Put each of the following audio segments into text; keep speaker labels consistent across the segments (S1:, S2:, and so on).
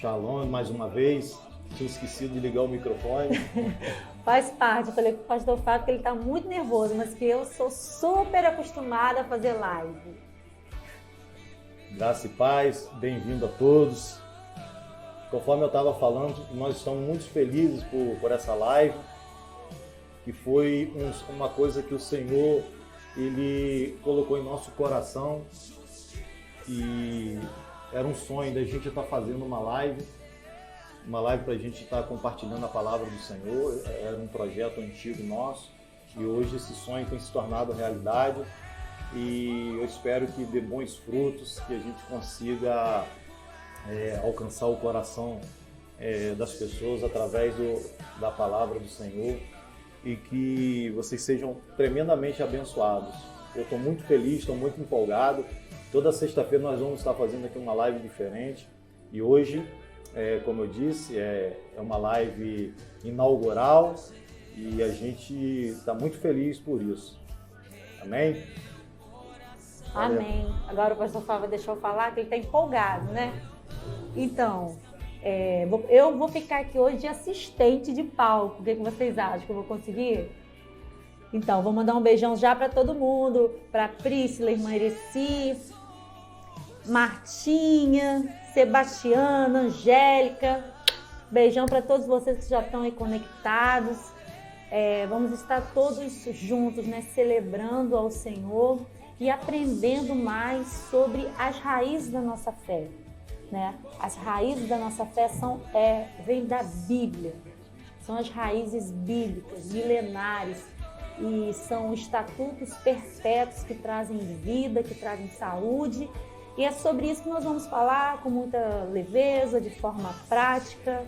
S1: Shalom, mais uma vez. Tinha esquecido de ligar o microfone.
S2: Faz parte. Eu falei com o pastor Fábio que ele está muito nervoso, mas que eu sou super acostumada a fazer live.
S1: Graça e paz, bem-vindo a todos. Conforme eu estava falando, nós estamos muito felizes por essa live, que foi uma coisa que o Senhor Ele colocou em nosso coração, e era um sonho da gente estar fazendo uma live para a gente estar compartilhando a palavra do Senhor. Era um projeto antigo nosso e hoje esse sonho tem se tornado realidade, e eu espero que dê bons frutos, que a gente consiga alcançar o coração das pessoas através da palavra do Senhor, e que vocês sejam tremendamente abençoados. Eu estou muito feliz, estou muito empolgado. Toda sexta-feira nós vamos estar fazendo aqui uma live diferente, e hoje, como eu disse, é uma live inaugural e a gente está muito feliz por isso. Amém?
S2: Amém. Agora o pastor Fábio deixou eu falar que ele está empolgado, né? Então, eu vou ficar aqui hoje de assistente de palco. O que vocês acham que eu vou conseguir? Então, vou mandar um beijão já para todo mundo, para Priscila, irmã Ereci, Martinha, Sebastiana, Angélica. Beijão para todos vocês que já estão aí conectados. Vamos estar todos juntos, né, celebrando ao Senhor e aprendendo mais sobre as raízes da nossa fé. Né? As raízes da nossa fé vêm da Bíblia, são as raízes bíblicas, milenares, e são estatutos perpétuos que trazem vida, que trazem saúde, e é sobre isso que nós vamos falar com muita leveza, de forma prática,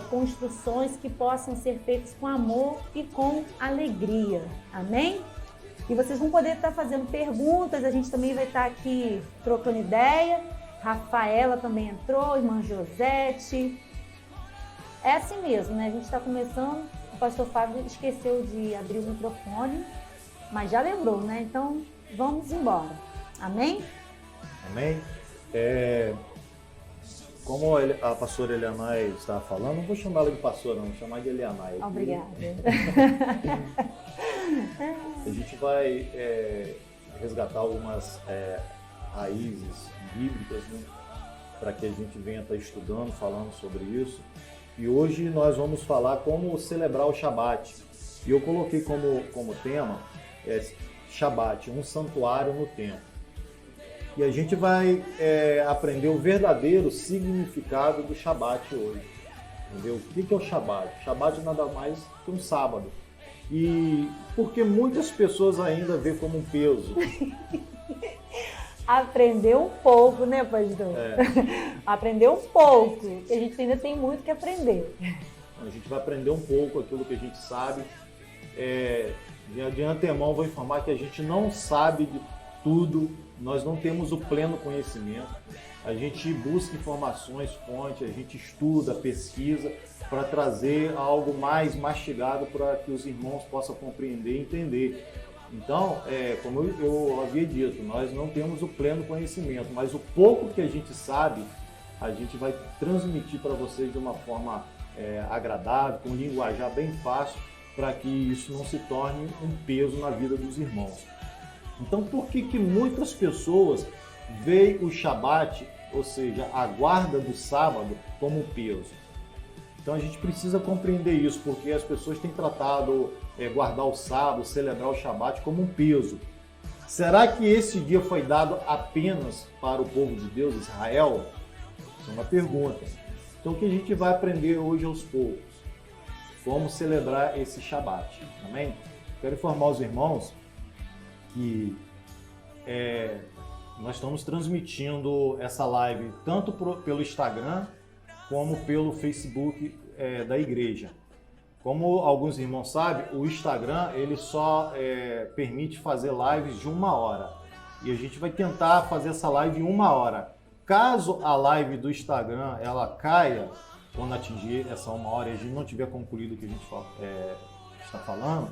S2: com instruções que possam ser feitas com amor e com alegria, amém? E vocês vão poder estar fazendo perguntas, a gente também vai estar aqui trocando ideia. Rafaela também entrou, irmã Josete. É assim mesmo, né? A gente está começando, o pastor Fábio esqueceu de abrir o microfone, mas já lembrou, né? Então, vamos embora. Amém?
S1: Amém? Como a pastora Elianai estava falando, não vou chamar ela de pastora, não, vou chamar de Elianai.
S2: Obrigada.
S1: A gente vai resgatar algumas raízes bíblicas, né, para que a gente venha estar estudando, falando sobre isso. E hoje nós vamos falar como celebrar o Shabat. E eu coloquei como tema Shabat, um santuário no templo. E a gente vai aprender o verdadeiro significado do Shabat hoje. Entendeu? O que é o Shabat? O Shabat nada mais que um sábado. E porque muitas pessoas ainda vê como um peso.
S2: Aprendeu um pouco, né, pastor? Aprendeu um pouco. A gente ainda tem muito que aprender.
S1: A gente vai aprender um pouco aquilo que a gente sabe. De antemão, vou informar que a gente não sabe de tudo. Nós não temos o pleno conhecimento. A gente busca informações, fontes, a gente estuda, pesquisa para trazer algo mais mastigado para que os irmãos possam compreender e entender. Então, como eu havia dito, nós não temos o pleno conhecimento, mas o pouco que a gente sabe, a gente vai transmitir para vocês de uma forma agradável, com um linguajar bem fácil, para que isso não se torne um peso na vida dos irmãos. Então, por que muitas pessoas veem o Shabat, ou seja, a guarda do sábado, como um peso? Então a gente precisa compreender isso, porque as pessoas têm tratado guardar o sábado, celebrar o Shabat como um peso. Será que esse dia foi dado apenas para o povo de Deus, Israel? Isso é uma pergunta. Então o que a gente vai aprender hoje aos poucos? Como celebrar esse Shabat, amém? Quero informar os irmãos que nós estamos transmitindo essa live tanto pelo Instagram como pelo Facebook da igreja. Como alguns irmãos sabem, o Instagram ele só permite fazer lives de 1 hora. E a gente vai tentar fazer essa live em 1 hora. Caso a live do Instagram ela caia, quando atingir essa 1 hora e a gente não tiver concluído o que a gente está falando,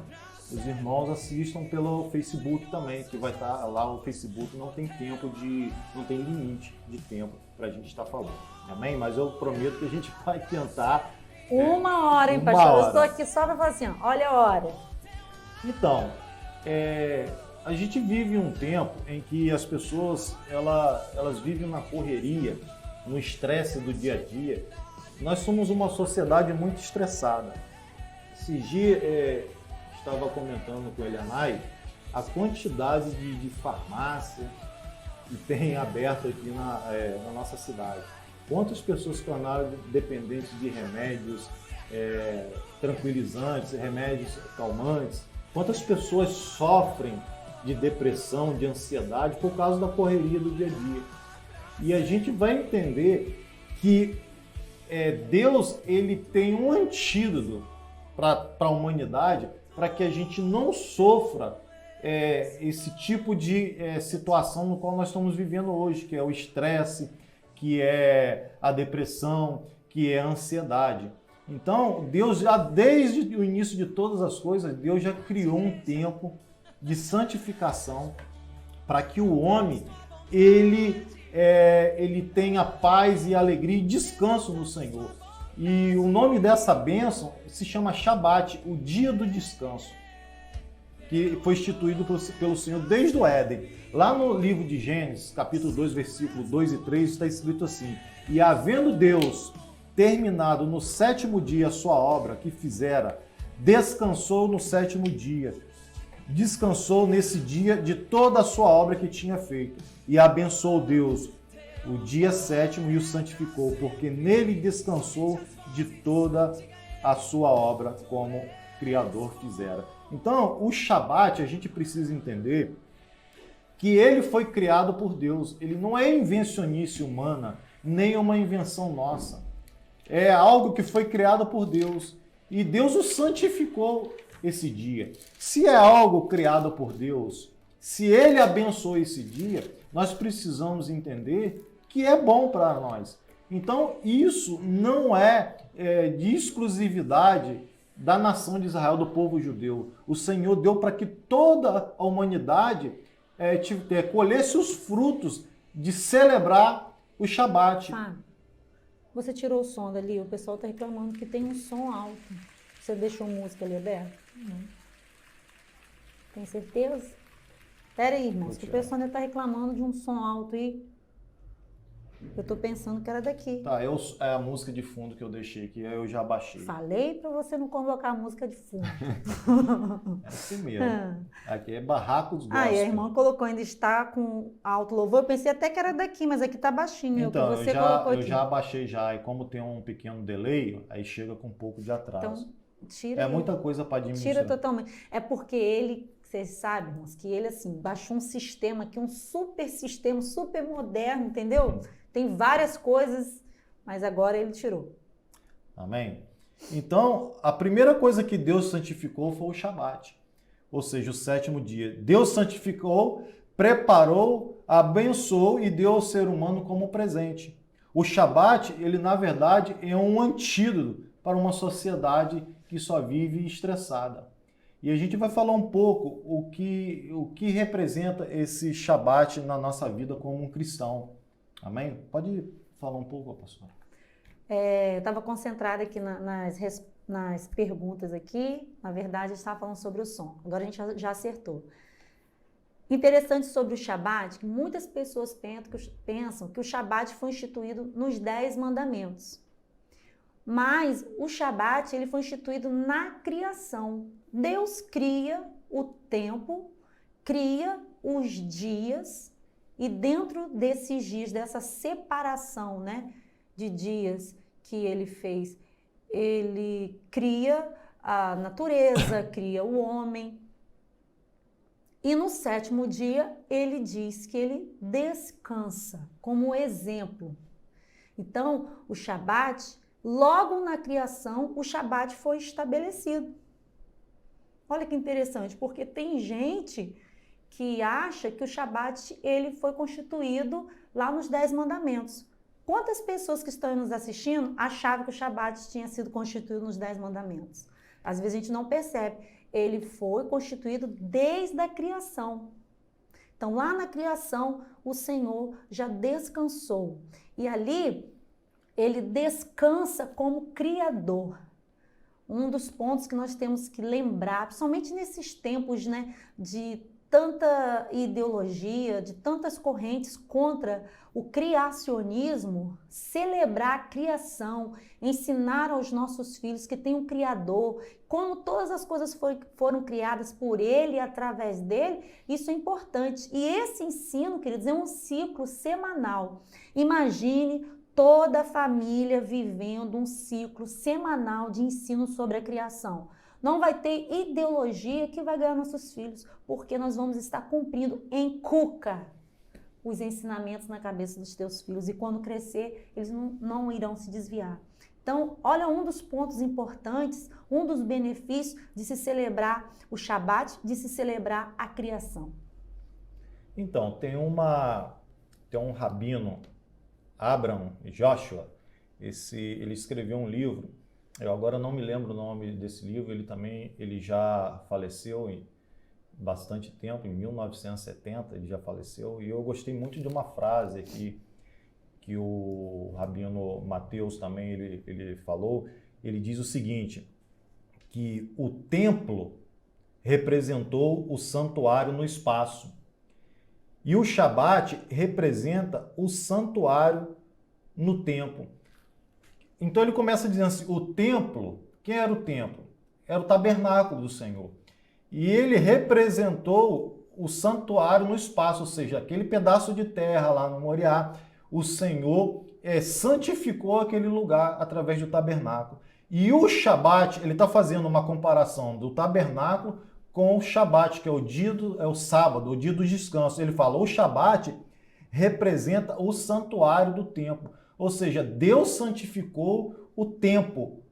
S1: os irmãos assistam pelo Facebook também, que vai estar lá. O Facebook não tem não tem limite de tempo para a gente estar falando. Amém? Mas eu prometo que a gente vai tentar.
S2: Uma hora, hein, pastor? Eu estou aqui só para falar assim, ó, olha a hora.
S1: Então, a gente vive um tempo em que as pessoas elas vivem na correria, no estresse do dia a dia. Nós somos uma sociedade muito estressada. Esses dias estava comentando com o Elianai a quantidade de farmácia que tem aberto aqui na nossa cidade. Quantas pessoas se tornaram dependentes de remédios tranquilizantes, remédios calmantes. Quantas pessoas sofrem de depressão, de ansiedade por causa da correria do dia a dia. E a gente vai entender que Deus ele tem um antídoto para a humanidade, para que a gente não sofra esse tipo de situação no qual nós estamos vivendo hoje, que é o estresse, que é a depressão, que é a ansiedade. Então, Deus já desde o início de todas as coisas, Deus já criou um tempo de santificação para que o homem ele tenha paz e alegria e descanso no Senhor. E o nome dessa bênção se chama Shabat, o dia do descanso, que foi instituído pelo Senhor desde o Éden. Lá no livro de Gênesis, capítulo 2, versículo 2 e 3, está escrito assim: e havendo Deus terminado no sétimo dia a sua obra que fizera, descansou no sétimo dia. Descansou nesse dia de toda a sua obra que tinha feito. E abençoou Deus o dia sétimo e o santificou, porque nele descansou de toda a sua obra como Criador fizera. Então, o Shabat, a gente precisa entender que ele foi criado por Deus. Ele não é invencionice humana, nem uma invenção nossa. É algo que foi criado por Deus. E Deus o santificou esse dia. Se é algo criado por Deus, se ele abençoou esse dia, nós precisamos entender que é bom para nós. Então, isso não é de exclusividade da nação de Israel, do povo judeu. O Senhor deu para que toda a humanidade colhesse os frutos de celebrar o Shabat.
S2: Você tirou o som dali, o pessoal está reclamando que tem um som alto. Você deixou música ali aberta? Não. Tem certeza? Espera aí, irmãos, que o pessoal ainda está reclamando de um som alto aí. Eu tô pensando que era daqui.
S1: Tá, é a música de fundo que eu deixei aqui, eu já baixei.
S2: Falei pra você não colocar a música de fundo.
S1: É assim mesmo. Aqui é Barracos Gospel.
S2: E a irmã colocou, ainda está com alto louvor. Eu pensei até que era daqui, mas aqui tá baixinho.
S1: Então,
S2: você colocou aqui.
S1: Eu já baixei já, e como tem um pequeno delay, aí chega com um pouco de atraso.
S2: Então, tira.
S1: Muita coisa para administrar.
S2: Tira totalmente. É porque ele... Vocês sabem, irmãos, que ele, assim, baixou um sistema aqui, um super sistema, super moderno, entendeu? Tem várias coisas, mas agora ele tirou.
S1: Amém? Então, a primeira coisa que Deus santificou foi o Shabat, ou seja, o sétimo dia. Deus santificou, preparou, abençoou e deu ao ser humano como presente. O Shabat, ele na verdade é um antídoto para uma sociedade que só vive estressada. E a gente vai falar um pouco o que representa esse Shabat na nossa vida como um cristão. Amém? Pode falar um pouco, pastora?
S2: Eu estava concentrada aqui nas perguntas aqui. Na verdade, eu estava falando sobre o som. Agora a gente já acertou. Interessante sobre o Shabat, que muitas pessoas pensam que o Shabat foi instituído nos 10 mandamentos. Mas o Shabat ele foi instituído na criação. Deus cria o tempo, cria os dias, e dentro desses dias, dessa separação, né, de dias que ele fez, ele cria a natureza, cria o homem. E no sétimo dia, ele diz que ele descansa, como exemplo. Então, o Shabat, logo na criação, o Shabat foi estabelecido. Olha que interessante, porque tem gente que acha que o Shabat ele foi constituído lá nos 10 mandamentos. Quantas pessoas que estão nos assistindo achavam que o Shabat tinha sido constituído nos 10 mandamentos? Às vezes a gente não percebe. Ele foi constituído desde a criação. Então, lá na criação, o Senhor já descansou. E ali, ele descansa como Criador. Um dos pontos que nós temos que lembrar, principalmente nesses tempos, né, de tanta ideologia, de tantas correntes contra o criacionismo, celebrar a criação, ensinar aos nossos filhos que tem um Criador, como todas as coisas foram criadas por Ele e através dele, isso é importante. E esse ensino, queridos, é um ciclo semanal. Imagine toda a família vivendo um ciclo semanal de ensino sobre a criação. Não vai ter ideologia que vai ganhar nossos filhos, porque nós vamos estar cumprindo em cuca os ensinamentos na cabeça dos teus filhos. E quando crescer, eles não irão se desviar. Então, olha um dos pontos importantes, um dos benefícios de se celebrar o Shabat, de se celebrar a criação.
S1: Então, tem um rabino, Abraham Joshua, ele escreveu um livro. Eu agora não me lembro o nome desse livro, ele já faleceu em bastante tempo, em 1970 ele já faleceu, e eu gostei muito de uma frase aqui que o rabino Mateus também ele falou. Ele diz o seguinte, que o templo representou o santuário no espaço e o Shabat representa o santuário no tempo. Então ele começa dizendo assim, o templo, quem era o templo? Era o tabernáculo do Senhor. E ele representou o santuário no espaço, ou seja, aquele pedaço de terra lá no Moriá. O Senhor santificou aquele lugar através do tabernáculo. E o Shabat, ele está fazendo uma comparação do tabernáculo com o Shabat, que é o sábado, o dia do descanso. Ele fala, o Shabat representa o santuário do templo. Ou seja, Deus santificou o tempo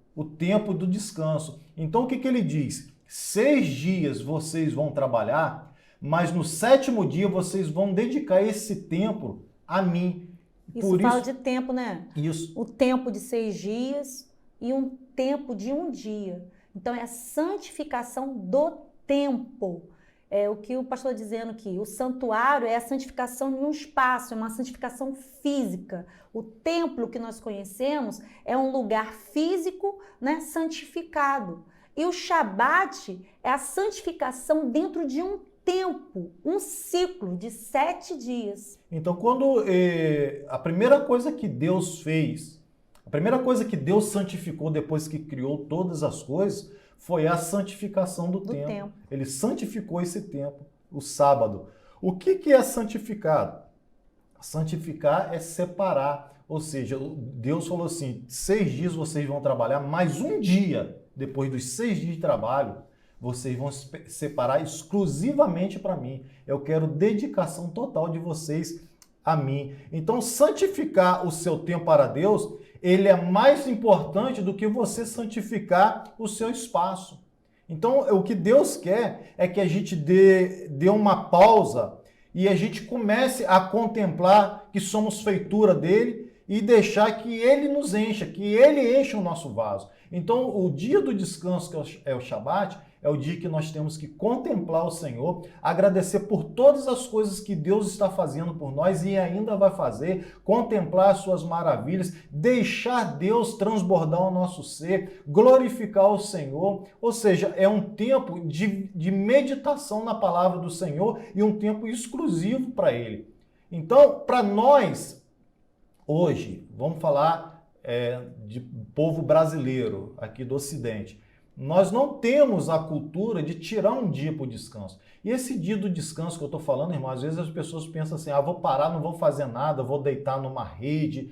S1: do descanso. Então o que ele diz? 6 dias vocês vão trabalhar, mas no 7º dia vocês vão dedicar esse tempo a mim.
S2: Isso fala de tempo, né?
S1: Isso.
S2: O tempo de 6 dias e um tempo de 1 dia. Então é a santificação do tempo. É o que o pastor está dizendo aqui. O santuário é a santificação de um espaço, é uma santificação física. O templo que nós conhecemos é um lugar físico, né, santificado. E o Shabat é a santificação dentro de um tempo, um ciclo de 7 dias.
S1: Então, quando a primeira coisa que Deus fez, a primeira coisa que Deus santificou depois que criou todas as coisas, foi a santificação do tempo. Ele santificou esse tempo, o sábado. O que é santificado? Santificar é separar. Ou seja, Deus falou assim, 6 dias vocês vão trabalhar, mais 1 dia, depois dos 6 dias de trabalho, vocês vão separar exclusivamente para mim. Eu quero dedicação total de vocês a mim. Então, santificar o seu tempo para Deus, ele é mais importante do que você santificar o seu espaço. Então, o que Deus quer é que a gente dê uma pausa e a gente comece a contemplar que somos feitura dele e deixar que ele nos encha, que ele encha o nosso vaso. Então, o dia do descanso, que é o Shabat, é o dia que nós temos que contemplar o Senhor, agradecer por todas as coisas que Deus está fazendo por nós e ainda vai fazer, contemplar as suas maravilhas, deixar Deus transbordar o nosso ser, glorificar o Senhor. Ou seja, é um tempo de meditação na palavra do Senhor e um tempo exclusivo para Ele. Então, para nós, hoje, vamos falar de povo brasileiro aqui do Ocidente, nós não temos a cultura de tirar um dia para o descanso. E esse dia do descanso que eu estou falando, irmão, às vezes as pessoas pensam assim, vou parar, não vou fazer nada, vou deitar numa rede,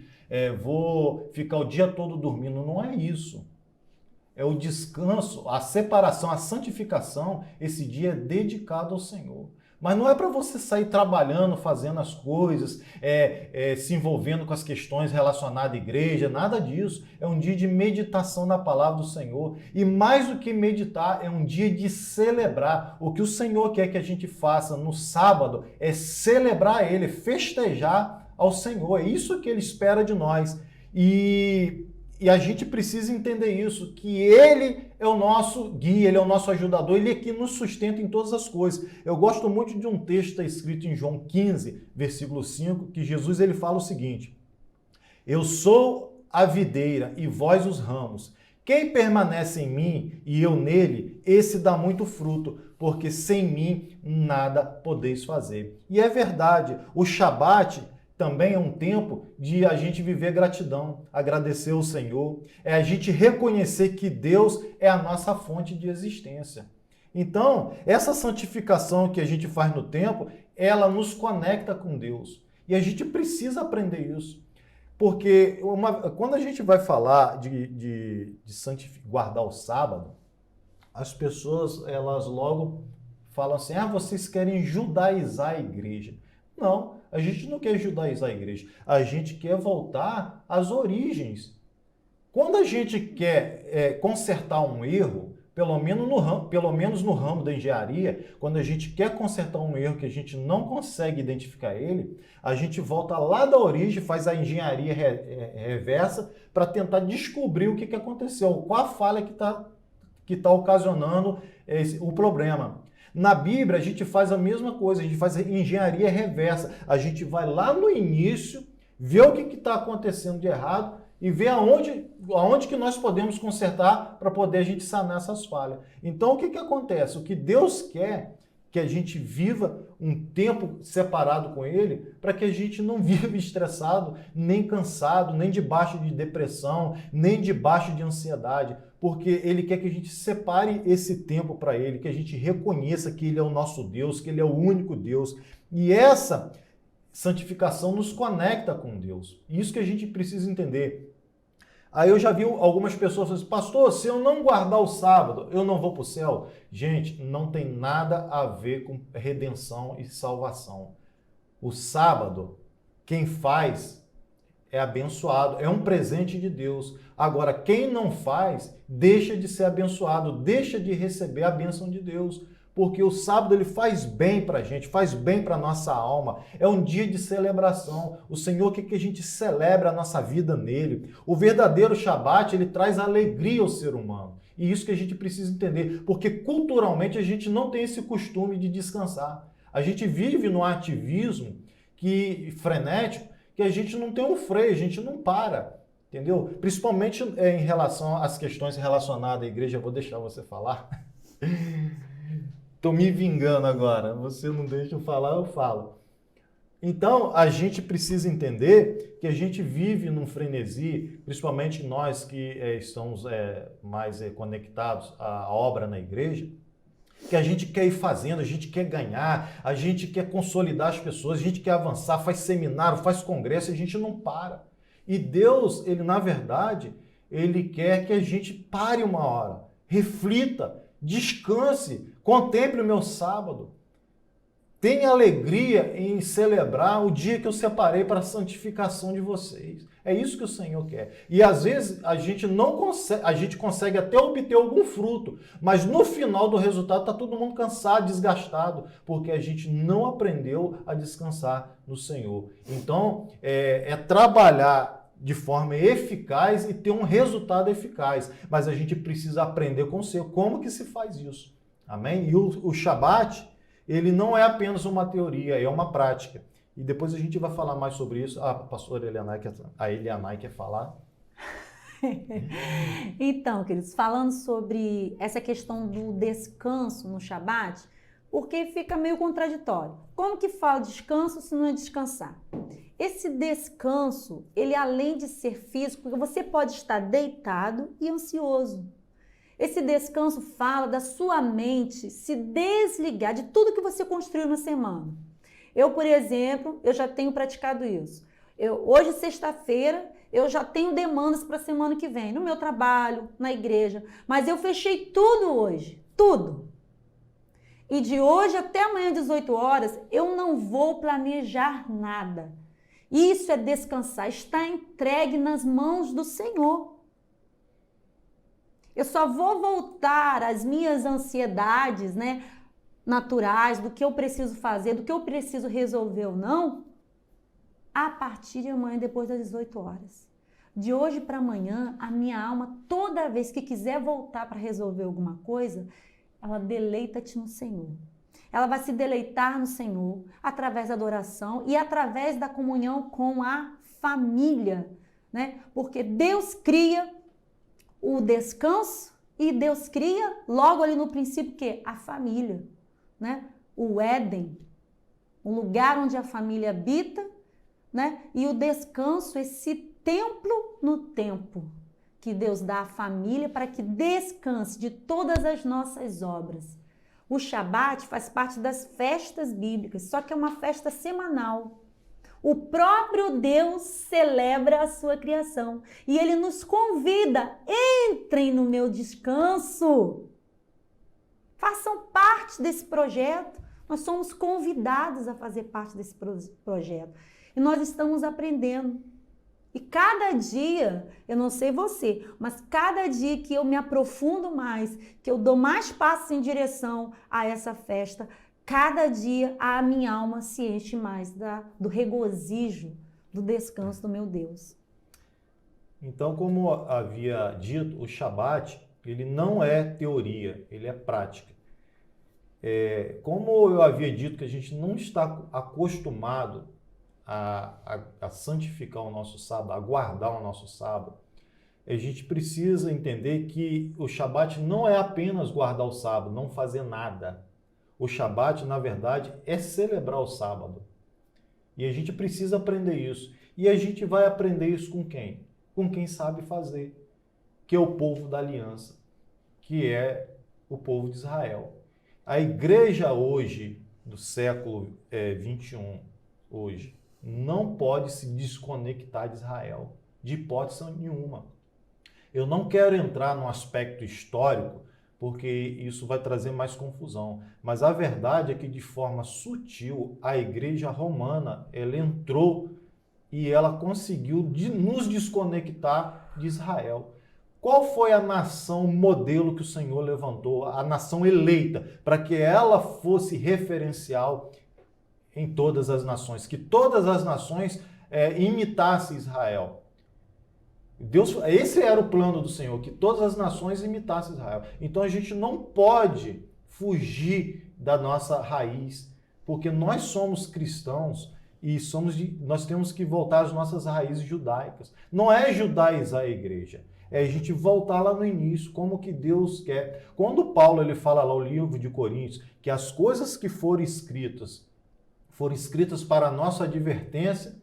S1: vou ficar o dia todo dormindo. Não é isso. É o descanso, a separação, a santificação, esse dia é dedicado ao Senhor. Mas não é para você sair trabalhando, fazendo as coisas, se envolvendo com as questões relacionadas à igreja, nada disso. É um dia de meditação na palavra do Senhor. E mais do que meditar, é um dia de celebrar. O que o Senhor quer que a gente faça no sábado é celebrar Ele, festejar ao Senhor. É isso que Ele espera de nós. E E a gente precisa entender isso, que ele é o nosso guia, ele é o nosso ajudador, ele é que nos sustenta em todas as coisas. Eu gosto muito de um texto que está escrito em João 15, versículo 5, que Jesus ele fala o seguinte: eu sou a videira e vós os ramos. Quem permanece em mim e eu nele, esse dá muito fruto, porque sem mim nada podeis fazer. E é verdade, o Shabat também é um tempo de a gente viver gratidão, agradecer ao Senhor, é a gente reconhecer que Deus é a nossa fonte de existência. Então, essa santificação que a gente faz no tempo, ela nos conecta com Deus. E a gente precisa aprender isso. Porque quando a gente vai falar de guardar o sábado, as pessoas, elas logo falam assim, vocês querem judaizar a igreja. Não, a gente não quer judaizar a igreja, a gente quer voltar às origens. Quando a gente quer consertar um erro, pelo menos no ramo da engenharia, quando a gente quer consertar um erro que a gente não consegue identificar ele, a gente volta lá da origem, faz a engenharia reversa para tentar descobrir o que aconteceu, qual a falha que tá ocasionando o problema. Na Bíblia, a gente faz a mesma coisa, a gente faz a engenharia reversa. A gente vai lá no início, vê o que está acontecendo de errado e vê aonde que nós podemos consertar para poder a gente sanar essas falhas. Então, o que acontece? O que Deus quer que a gente viva um tempo separado com Ele, para que a gente não viva estressado, nem cansado, nem debaixo de depressão, nem debaixo de ansiedade, porque Ele quer que a gente separe esse tempo para Ele, que a gente reconheça que Ele é o nosso Deus, que Ele é o único Deus. E essa santificação nos conecta com Deus. Isso que a gente precisa entender. Aí eu já vi algumas pessoas falando assim, pastor, se eu não guardar o sábado, eu não vou para o céu? Gente, não tem nada a ver com redenção e salvação. O sábado, quem faz é abençoado, é um presente de Deus. Agora, quem não faz, deixa de ser abençoado, deixa de receber a bênção de Deus. Porque o sábado ele faz bem para a gente, faz bem para a nossa alma. É um dia de celebração. O Senhor quer que a gente celebre a nossa vida nele. O verdadeiro Shabat, ele traz alegria ao ser humano. E isso que a gente precisa entender. Porque culturalmente a gente não tem esse costume de descansar. A gente vive num ativismo frenético, que a gente não tem um freio, a gente não para. Entendeu? Principalmente em relação às questões relacionadas à igreja. Eu vou deixar você falar. Estou me vingando agora, você não deixa eu falar, eu falo. Então, a gente precisa entender que a gente vive num frenesi, principalmente nós que estamos mais conectados à obra na igreja, que a gente quer ir fazendo, a gente quer ganhar, a gente quer consolidar as pessoas, a gente quer avançar, faz seminário, faz congresso, a gente não para. E Deus, ele na verdade, ele quer que a gente pare uma hora, reflita, descanse, contemple o meu sábado. Tenha alegria em celebrar o dia que eu separei para a santificação de vocês. É isso que o Senhor quer. E às vezes a gente não consegue, a gente consegue até obter algum fruto, mas no final do resultado está todo mundo cansado, desgastado, porque a gente não aprendeu a descansar no Senhor. Então, é trabalhar de forma eficaz e ter um resultado eficaz. Mas a gente precisa aprender com o Senhor como que se faz isso. Amém? E o Shabat, ele não é apenas uma teoria, é uma prática. E depois a gente vai falar mais sobre isso. A pastora Elianai quer falar.
S2: Então, queridos, falando sobre essa questão do descanso no Shabat, porque fica meio contraditório. Como que fala descanso se não é descansar? Esse descanso, ele além de ser físico, porque você pode estar deitado e ansioso. Esse descanso fala da sua mente se desligar de tudo que você construiu na semana. Eu, por exemplo, eu já tenho praticado isso. Hoje, sexta-feira, eu já tenho demandas para a semana que vem, no meu trabalho, na igreja. Mas eu fechei tudo hoje, tudo. E de hoje até amanhã, 18 horas, eu não vou planejar nada. Isso é descansar, está entregue nas mãos do Senhor. Eu só vou voltar às minhas ansiedades, naturais, do que eu preciso fazer, do que eu preciso resolver ou não, a partir de amanhã, depois das 18 horas. De hoje para amanhã, a minha alma, toda vez que quiser voltar para resolver alguma coisa, ela deleita-te no Senhor. Ela vai se deleitar no Senhor através da adoração e através da comunhão com a família, né? Porque Deus cria o descanso e Deus cria logo ali no princípio o quê? A família, né? O Éden, o lugar onde a família habita, né? E o descanso, esse templo no tempo que Deus dá à família para que descanse de todas as nossas obras. O Shabat faz parte das festas bíblicas, só que é uma festa semanal. O próprio Deus celebra a sua criação e Ele nos convida, entrem no meu descanso, façam parte desse projeto. Nós somos convidados a fazer parte desse projeto e nós estamos aprendendo. E cada dia, eu não sei você, mas cada dia que eu me aprofundo mais, que eu dou mais passos em direção a essa festa, cada dia a minha alma se enche mais do regozijo, do descanso do meu Deus.
S1: Então, como havia dito, o Shabat, ele não é teoria, ele é prática. Como eu havia dito que a gente não está acostumado a santificar o nosso sábado, a guardar o nosso sábado, a gente precisa entender que o Shabat não é apenas guardar o sábado, não fazer nada. O Shabat, na verdade, é celebrar o sábado. E a gente precisa aprender isso. E a gente vai aprender isso com quem? Com quem sabe fazer, que é o povo da aliança, que é o povo de Israel. A igreja hoje, do século 21, hoje, não pode se desconectar de Israel, de hipótese nenhuma. Eu não quero entrar no aspecto histórico, porque isso vai trazer mais confusão. Mas a verdade é que, de forma sutil, a igreja romana, ela entrou e ela conseguiu nos desconectar de Israel. Qual foi a nação modelo que o Senhor levantou, a nação eleita, para que ela fosse referencial em todas as nações, que todas as nações imitassem Israel? Esse era o plano do Senhor, que todas as nações imitassem Israel. Então a gente não pode fugir da nossa raiz, porque nós somos cristãos e nós temos que voltar às nossas raízes judaicas. Não é judaizar a igreja, é a gente voltar lá no início, como que Deus quer. Quando Paulo ele fala lá no livro de Coríntios, que as coisas que foram escritas para a nossa advertência,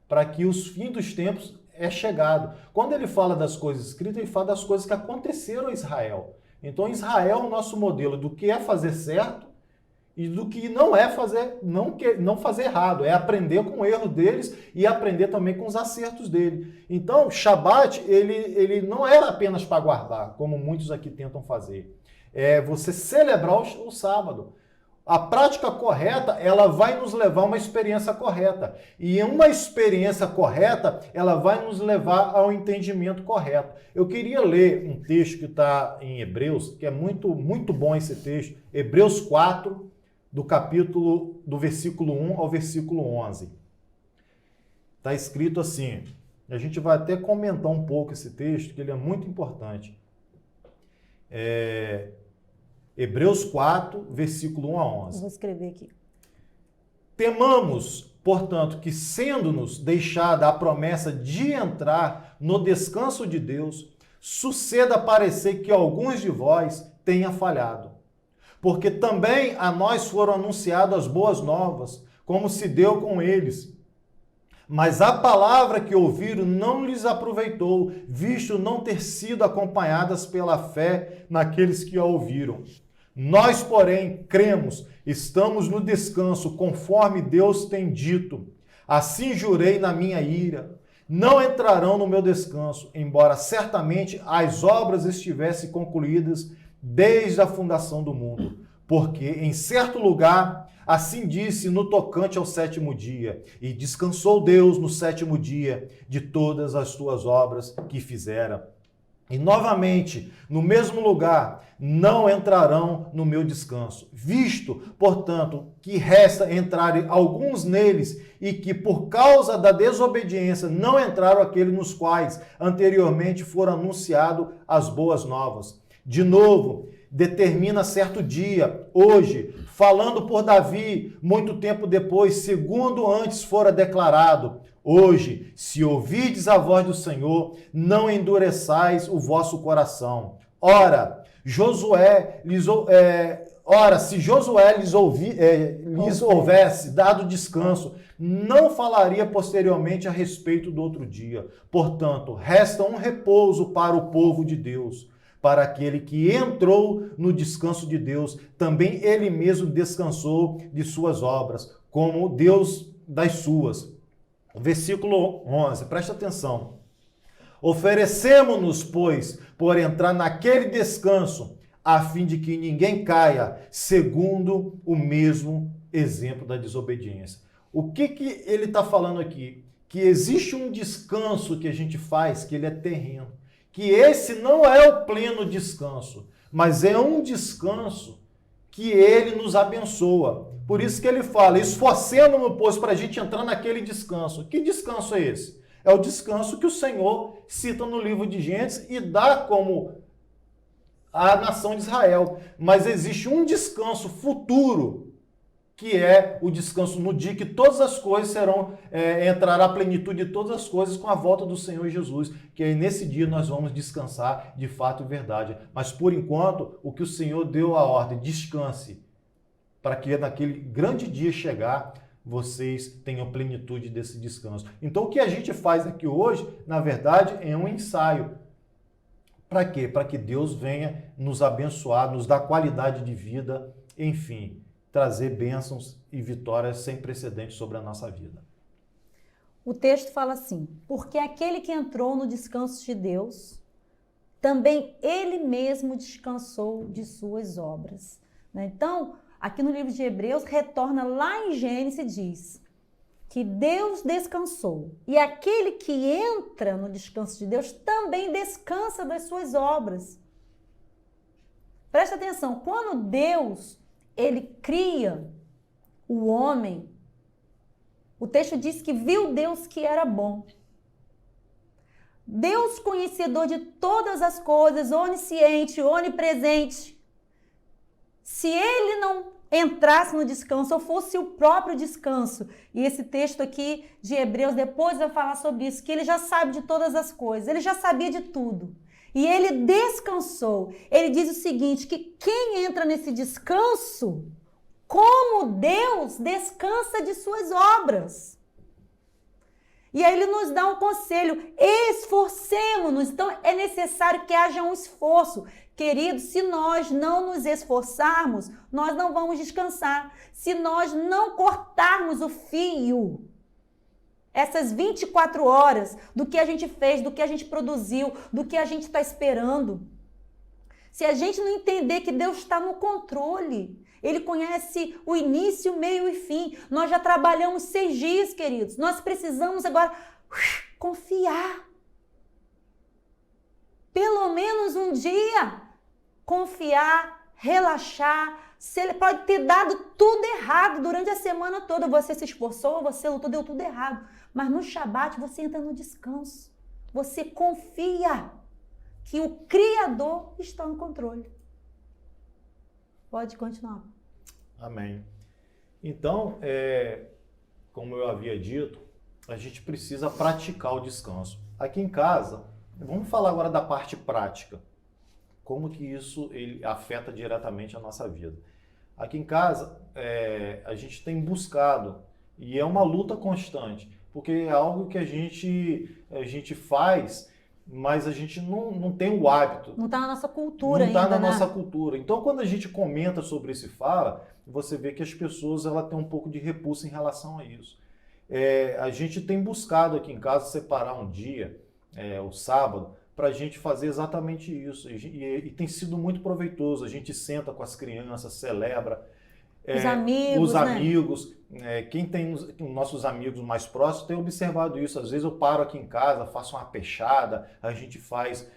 S1: para que os fins dos tempos é chegado. Quando ele fala das coisas escritas, ele fala das coisas que aconteceram a Israel. Então Israel é o nosso modelo do que é fazer certo e do que não é fazer, não fazer errado, é aprender com o erro deles e aprender também com os acertos dele. Então, Shabat, ele não era apenas para guardar, como muitos aqui tentam fazer. É você celebrar o sábado. A prática correta, ela vai nos levar a uma experiência correta. E uma experiência correta, ela vai nos levar ao entendimento correto. Eu queria ler um texto que está em Hebreus, que é muito, muito bom esse texto. Hebreus 4, do versículo 1 ao versículo 11. Está escrito assim, a gente vai até comentar um pouco esse texto, que ele é muito importante. Hebreus 4, versículo 1 a 11.
S2: Eu vou escrever aqui.
S1: Temamos, portanto, que sendo-nos deixada a promessa de entrar no descanso de Deus, suceda parecer que alguns de vós tenha falhado. Porque também a nós foram anunciadas as boas novas, como se deu com eles. Mas a palavra que ouviram não lhes aproveitou, visto não ter sido acompanhadas pela fé naqueles que a ouviram. Nós, porém, cremos, estamos no descanso, conforme Deus tem dito. Assim jurei na minha ira, não entrarão no meu descanso, embora certamente as obras estivessem concluídas desde a fundação do mundo. Porque em certo lugar, assim disse no tocante ao sétimo dia, e descansou Deus no sétimo dia de todas as tuas obras que fizera. E novamente, no mesmo lugar, não entrarão no meu descanso. Visto, portanto, que resta entrarem alguns neles e que por causa da desobediência não entraram aqueles nos quais anteriormente foram anunciadas as boas novas. De novo, determina certo dia, hoje, falando por Davi, muito tempo depois, segundo antes fora declarado: hoje, se ouvirdes a voz do Senhor, não endureçais o vosso coração. Ora, se Josué lhes houvesse dado descanso, não falaria posteriormente a respeito do outro dia. Portanto, resta um repouso para o povo de Deus. Para aquele que entrou no descanso de Deus, também ele mesmo descansou de suas obras, como Deus das suas. Versículo 11, presta atenção. Oferecemos-nos, pois, por entrar naquele descanso, a fim de que ninguém caia, segundo o mesmo exemplo da desobediência. O que ele está falando aqui? Que existe um descanso que a gente faz, que ele é terreno. Que esse não é o pleno descanso, mas é um descanso que ele nos abençoa. Por isso que ele fala, esforcemos-nos, pois, para a gente entrar naquele descanso. Que descanso é esse? É o descanso que o Senhor cita no livro de Gênesis e dá como a nação de Israel. Mas existe um descanso futuro, que é o descanso no dia que todas as coisas entrará a plenitude de todas as coisas com a volta do Senhor Jesus, que aí nesse dia nós vamos descansar de fato e verdade. Mas por enquanto, o que o Senhor deu a ordem, descanse, para que naquele grande dia chegar, vocês tenham plenitude desse descanso. Então o que a gente faz aqui hoje, na verdade, é um ensaio. Para quê? Para que Deus venha nos abençoar, nos dar qualidade de vida, enfim, trazer bênçãos e vitórias sem precedentes sobre a nossa vida.
S2: O texto fala assim: porque aquele que entrou no descanso de Deus, também ele mesmo descansou de suas obras. Então, aqui no livro de Hebreus, retorna lá em Gênesis e diz que Deus descansou. E aquele que entra no descanso de Deus também descansa das suas obras. Presta atenção, quando Deus ele cria o homem, o texto diz que viu Deus que era bom. Deus, conhecedor de todas as coisas, onisciente, onipresente, se ele não entrasse no descanso, ou fosse o próprio descanso, e esse texto aqui de Hebreus depois vai falar sobre isso, que ele já sabe de todas as coisas, ele já sabia de tudo. E ele descansou. Ele diz o seguinte, que quem entra nesse descanso, como Deus descansa de suas obras. E aí ele nos dá um conselho, esforcemos-nos. Então é necessário que haja um esforço. Queridos, se nós não nos esforçarmos, nós não vamos descansar. Se nós não cortarmos o fio, essas 24 horas do que a gente fez, do que a gente produziu, do que a gente está esperando. Se a gente não entender que Deus está no controle, Ele conhece o início, meio e fim. Nós já trabalhamos 6 dias, queridos. Nós precisamos agora confiar. Pelo menos um dia. Confiar, relaxar. Ele pode ter dado tudo errado durante a semana toda. Você se esforçou, você lutou, deu tudo errado. Mas no Shabat você entra no descanso. Você confia que o Criador está no controle. Pode continuar.
S1: Amém. Então, como eu havia dito, a gente precisa praticar o descanso. Aqui em casa, vamos falar agora da parte prática. Como que isso ele afeta diretamente a nossa vida. Aqui em casa, a gente tem buscado, e é uma luta constante, porque é algo que a gente faz, mas a gente não tem o hábito.
S2: Não está na nossa cultura ainda,
S1: Não está na
S2: né?
S1: nossa cultura. Então, quando a gente comenta sobre isso e fala, você vê que as pessoas têm um pouco de repulsa em relação a isso. A gente tem buscado aqui em casa separar um dia, o sábado, para a gente fazer exatamente isso. E tem sido muito proveitoso. A gente senta com as crianças, celebra.
S2: Os amigos,
S1: os
S2: né?
S1: amigos. Quem tem nossos amigos mais próximos tem observado isso. Às vezes eu paro aqui em casa, faço uma peixada, a gente faz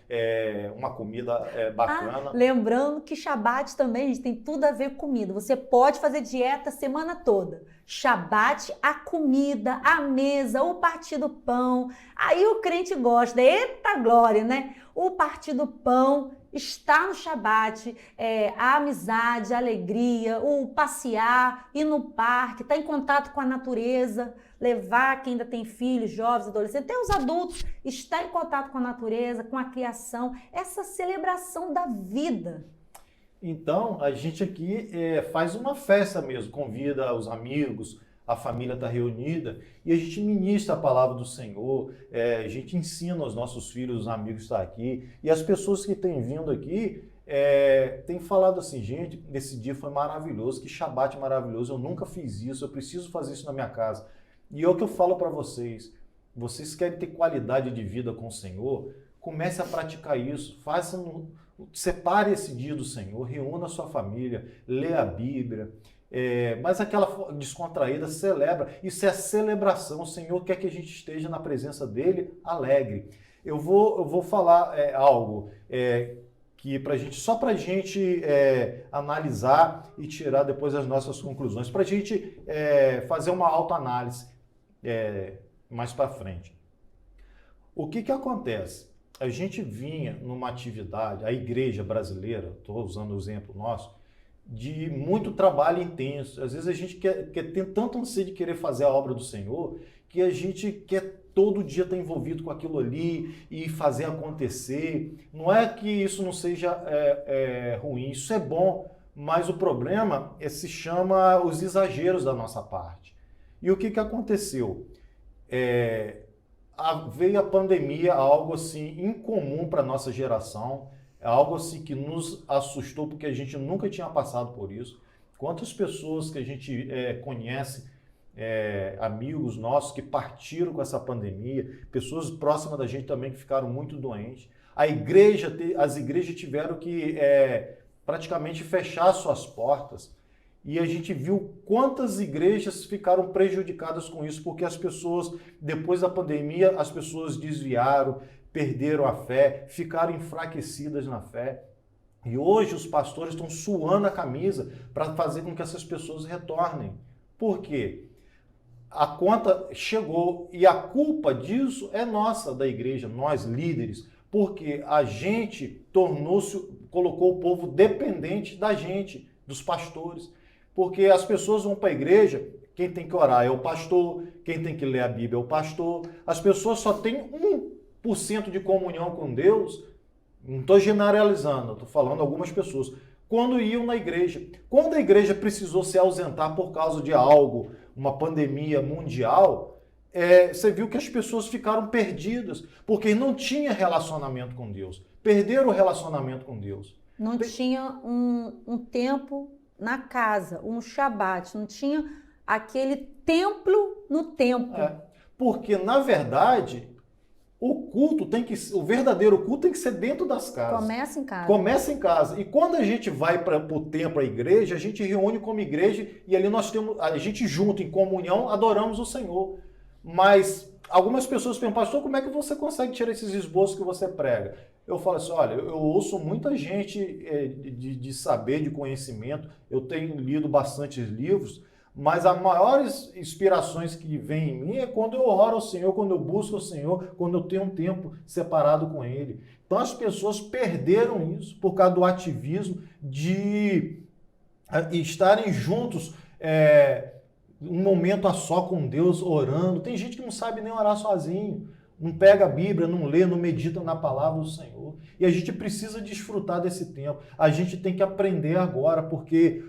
S1: uma comida bacana.
S2: Lembrando que Shabat também, gente, tem tudo a ver com comida. Você pode fazer dieta a semana toda. Shabat, a comida, a mesa, o partir do pão. Aí o crente gosta. Eita glória, né? O partir do pão está no Shabat, a amizade, a alegria, o passear, ir no parque, estar em contato com a natureza, levar quem ainda tem filhos, jovens, adolescentes, até os adultos, estar em contato com a natureza, com a criação, essa celebração da vida.
S1: Então, a gente aqui faz uma festa mesmo, convida os amigos, a família está reunida e a gente ministra a palavra do Senhor, a gente ensina aos nossos filhos, os amigos estar aqui. E as pessoas que têm vindo aqui têm falado assim, gente, esse dia foi maravilhoso, que Shabat maravilhoso, eu nunca fiz isso, eu preciso fazer isso na minha casa. E é o que eu falo para vocês, vocês querem ter qualidade de vida com o Senhor, comece a praticar isso, separe esse dia do Senhor, reúna a sua família, lê a Bíblia, mas aquela descontraída celebra. Isso é celebração. O Senhor quer que a gente esteja na presença dele alegre. Eu vou falar algo que só para a gente analisar e tirar depois as nossas conclusões, para a gente fazer uma autoanálise mais para frente. O que acontece? A gente vinha numa atividade, a igreja brasileira, estou usando o exemplo nosso, de muito trabalho intenso. Às vezes a gente quer ter tanto anseio de querer fazer a obra do Senhor, que a gente quer todo dia estar envolvido com aquilo ali e fazer acontecer. Não é que isso não seja ruim, isso é bom, mas o problema se chama os exageros da nossa parte. E o que aconteceu? Veio a pandemia, algo assim incomum para a nossa geração, algo assim que nos assustou, porque a gente nunca tinha passado por isso. Quantas pessoas que a gente conhece, amigos nossos que partiram com essa pandemia, pessoas próximas da gente também que ficaram muito doentes. As igrejas tiveram que praticamente fechar suas portas. E a gente viu quantas igrejas ficaram prejudicadas com isso, porque as pessoas, depois da pandemia, as pessoas desviaram, perderam a fé, ficaram enfraquecidas na fé. E hoje os pastores estão suando a camisa para fazer com que essas pessoas retornem. Por quê? A conta chegou e a culpa disso é nossa, da igreja, nós líderes, porque a gente colocou o povo dependente da gente, dos pastores. Porque as pessoas vão para a igreja, quem tem que orar é o pastor, quem tem que ler a Bíblia é o pastor. As pessoas só têm 1% de comunhão com Deus, não estou generalizando, estou falando algumas pessoas, quando iam na igreja. Quando a igreja precisou se ausentar por causa de algo, uma pandemia mundial, você viu que as pessoas ficaram perdidas, porque não tinha relacionamento com Deus. Perderam o relacionamento com Deus.
S2: Não tinha um tempo na casa, um Shabat, não tinha aquele templo no templo.
S1: Porque, na verdade, o verdadeiro culto tem que ser dentro das casas.
S2: Começa em casa.
S1: Começa em casa. E quando a gente vai para o templo, a igreja, a gente reúne como igreja e ali a gente junto, em comunhão, adoramos o Senhor. Mas algumas pessoas perguntam, pastor, como é que você consegue tirar esses esboços que você prega? Eu falo assim, olha, eu ouço muita gente de saber, de conhecimento, eu tenho lido bastantes livros, mas as maiores inspirações que vêm em mim é quando eu oro ao Senhor, quando eu busco o Senhor, quando eu tenho um tempo separado com Ele. Então as pessoas perderam isso por causa do ativismo de estarem juntos um momento a só com Deus, orando. Tem gente que não sabe nem orar sozinho. Não pega a Bíblia, não lê, não medita na palavra do Senhor. E a gente precisa desfrutar desse tempo. A gente tem que aprender agora, porque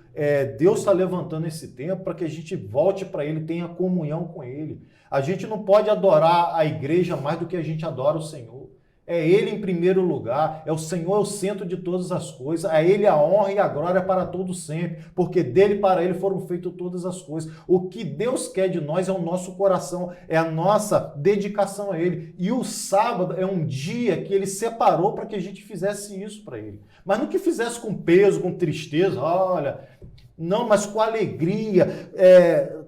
S1: Deus está levantando esse tempo para que a gente volte para Ele, tenha comunhão com Ele. A gente não pode adorar a igreja mais do que a gente adora o Senhor. É Ele em primeiro lugar, o Senhor é o centro de todas as coisas, a Ele a honra e a glória para todo sempre, porque dele para Ele foram feitas todas as coisas. O que Deus quer de nós é o nosso coração, é a nossa dedicação a Ele. E o sábado é um dia que Ele separou para que a gente fizesse isso para Ele. Mas não que fizesse com peso, com tristeza, olha, Não, mas com alegria,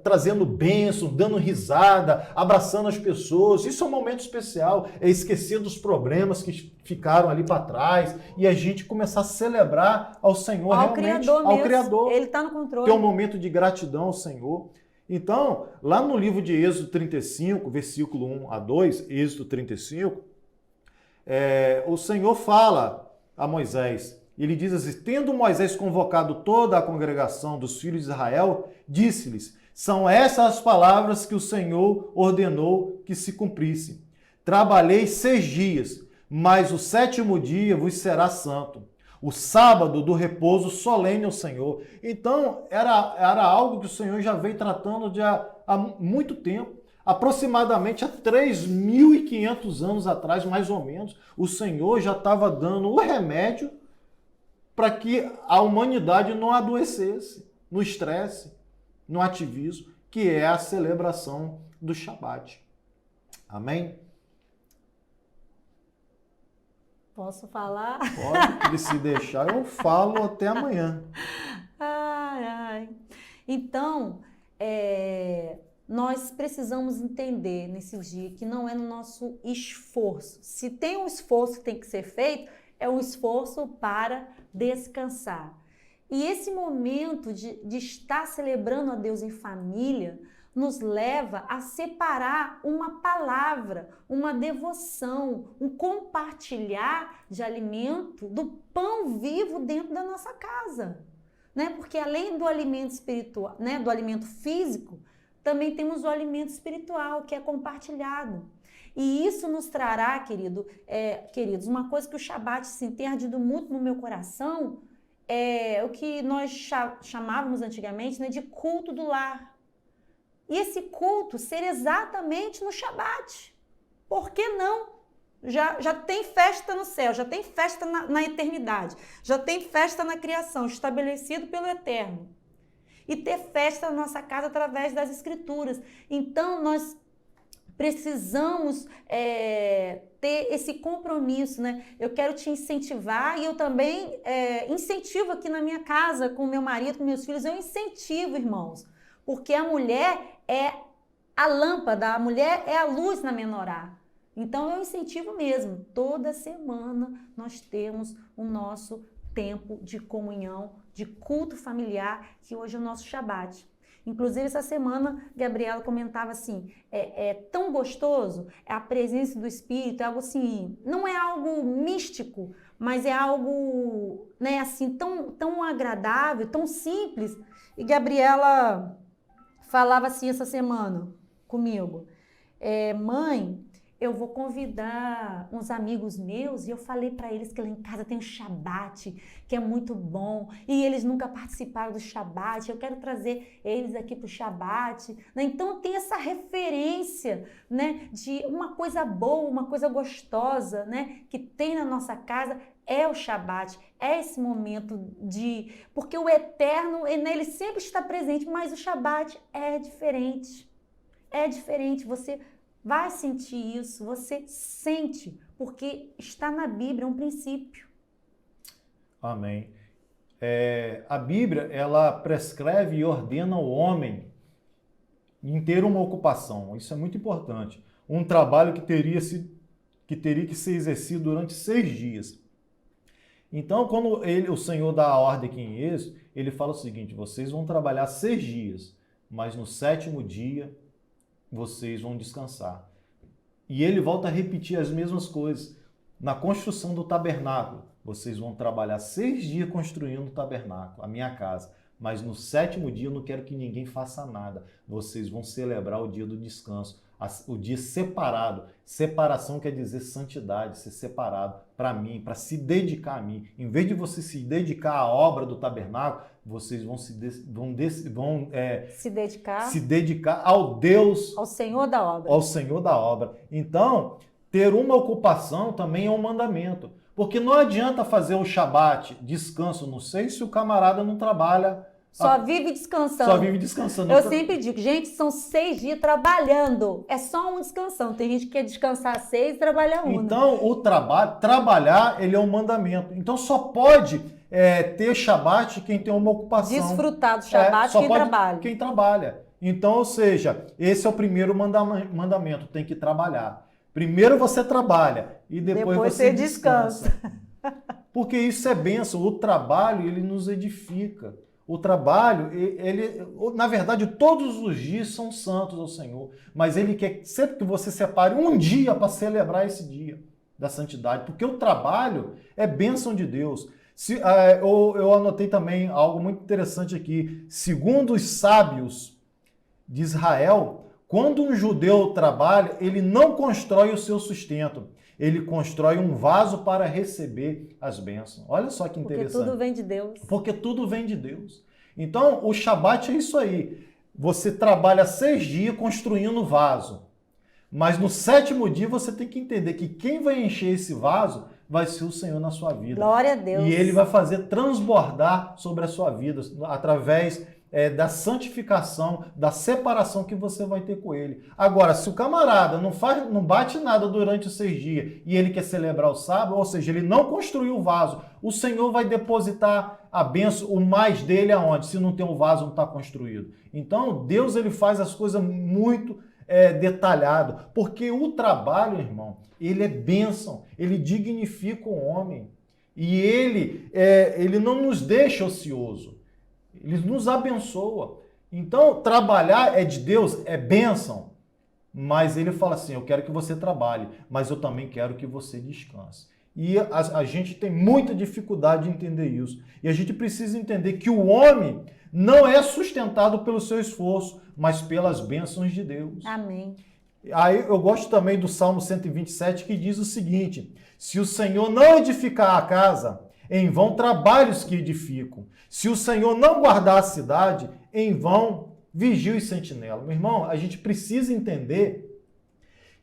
S1: trazendo bênção, dando risada, abraçando as pessoas. Isso é um momento especial, é esquecer dos problemas que ficaram ali para trás e a gente começar a celebrar ao Senhor,
S2: ao
S1: realmente,
S2: Criador
S1: ao
S2: mesmo.
S1: Criador.
S2: Ele está no controle.
S1: Ter um momento de gratidão ao Senhor. Então, lá no livro de Êxodo 35, versículo 1 a 2, Êxodo 35, o Senhor fala a Moisés, ele diz assim: tendo Moisés convocado toda a congregação dos filhos de Israel, disse-lhes: são essas as palavras que o Senhor ordenou que se cumprissem. Trabalhei 6 dias, mas o 7º dia vos será santo. O sábado do repouso solene ao Senhor. Então, era algo que o Senhor já veio tratando há muito tempo. Aproximadamente há 3.500 anos atrás, mais ou menos, o Senhor já estava dando o remédio para que a humanidade não adoecesse, no estresse, no ativismo, que é a celebração do Shabat. Amém?
S2: Posso falar?
S1: Pode, e se deixar, eu falo até amanhã.
S2: Ai. Então, nós precisamos entender nesses dias que não é no nosso esforço. Se tem um esforço que tem que ser feito, é um esforço para descansar. E esse momento de estar celebrando a Deus em família nos leva a separar uma palavra, uma devoção, um compartilhar de alimento do pão vivo dentro da nossa casa, né? Porque além do alimento espiritual, né, do alimento físico, também temos o alimento espiritual, que é compartilhado. E isso nos trará, queridos, uma coisa que o Shabat tem ardido muito no meu coração, é o que nós chamávamos antigamente, né, de culto do lar. E esse culto ser exatamente no Shabat. Por que não? Já tem festa no céu, já tem festa na eternidade, já tem festa na criação, estabelecido pelo Eterno. E ter festa na nossa casa através das Escrituras. Então, nós precisamos ter esse compromisso, né? Eu quero te incentivar e eu também incentivo aqui na minha casa, com meu marido, com meus filhos, eu incentivo, irmãos. Porque a mulher é a lâmpada, a mulher é a luz na menorá. Então, eu incentivo mesmo. Toda semana nós temos o nosso tempo de comunhão, de culto familiar, que hoje é o nosso Shabat. Inclusive, essa semana, Gabriela comentava assim, é tão gostoso, é a presença do Espírito, é algo assim, não é algo místico, mas é algo, né, assim, tão agradável, tão simples. E Gabriela falava assim essa semana comigo, mãe, eu vou convidar uns amigos meus e eu falei para eles que lá em casa tem um Shabat, que é muito bom, e eles nunca participaram do Shabat, eu quero trazer eles aqui para o Shabat, né? Então tem essa referência, né, de uma coisa boa, uma coisa gostosa, né, que tem na nossa casa, é o Shabat, é esse momento porque o Eterno, nele sempre está presente, mas o Shabat é diferente, você vai sentir isso, você sente, porque está na Bíblia, é um princípio.
S1: Amém. A Bíblia, ela prescreve e ordena ao homem em ter uma ocupação. Isso é muito importante. Um trabalho que teria que ser exercido durante 6 dias. Então, quando o Senhor dá a ordem aqui em Êxodo, ele fala o seguinte: vocês vão trabalhar 6 dias, mas no 7º dia vocês vão descansar. E ele volta a repetir as mesmas coisas. Na construção do tabernáculo, vocês vão trabalhar 6 dias construindo o tabernáculo, a minha casa. Mas no 7º dia eu não quero que ninguém faça nada. Vocês vão celebrar o dia do descanso, o dia separado. Separação quer dizer santidade, ser separado para mim, para se dedicar a mim. Em vez de você se dedicar à obra do tabernáculo, vocês vão se dedicar ao Deus,
S2: ao Senhor da obra.
S1: Ao Senhor da obra. Então, ter uma ocupação também é um mandamento. Porque não adianta fazer o Shabat, descanso no 6, se o camarada não trabalha
S2: Só vive descansando.
S1: Só vive descansando.
S2: Eu sempre digo, gente, são 6 dias trabalhando. É só um descansando. Tem gente que quer descansar 6 e trabalhar um.
S1: Então, o trabalhar, ele é um mandamento. Então, só pode ter Shabat quem tem uma ocupação.
S2: Desfrutar do Shabat
S1: só
S2: quem
S1: pode
S2: trabalha.
S1: Quem trabalha. Então, ou seja, esse é o primeiro mandamento, tem que trabalhar. Primeiro você trabalha e depois você descansa. Porque isso é bênção. O trabalho, ele nos edifica. O trabalho, na verdade, todos os dias são santos ao Senhor, mas Ele quer sempre que você separe um dia para celebrar esse dia da santidade, porque o trabalho é bênção de Deus. Eu anotei também algo muito interessante aqui. Segundo os sábios de Israel, quando um judeu trabalha, ele não constrói o seu sustento. Ele constrói um vaso para receber as bênçãos. Olha só que interessante.
S2: Porque tudo vem de Deus.
S1: Porque tudo vem de Deus. Então, o Shabat é isso aí. Você trabalha 6 dias construindo o vaso. Mas no 7º dia você tem que entender que quem vai encher esse vaso vai ser o Senhor na sua vida.
S2: Glória a Deus.
S1: E Ele vai fazer transbordar sobre a sua vida através da santificação, da separação que você vai ter com Ele. Agora, se o camarada não bate nada durante os 6 dias e ele quer celebrar o sábado, ou seja, ele não construiu o vaso, o Senhor vai depositar a bênção, o mais dele aonde? Se não tem o vaso, não está construído. Então, Deus ele faz as coisas muito detalhado, porque o trabalho, irmão, ele é bênção, ele dignifica o homem e ele não nos deixa ocioso. Ele nos abençoa. Então, trabalhar é de Deus, é bênção. Mas ele fala assim, eu quero que você trabalhe, mas eu também quero que você descanse. E a gente tem muita dificuldade de entender isso. E a gente precisa entender que o homem não é sustentado pelo seu esforço, mas pelas bênçãos de Deus.
S2: Amém.
S1: Aí eu gosto também do Salmo 127, que diz o seguinte, se o Senhor não edificar a casa, em vão trabalhos que edificam. Se o Senhor não guardar a cidade, em vão vigia e sentinela. Meu irmão, a gente precisa entender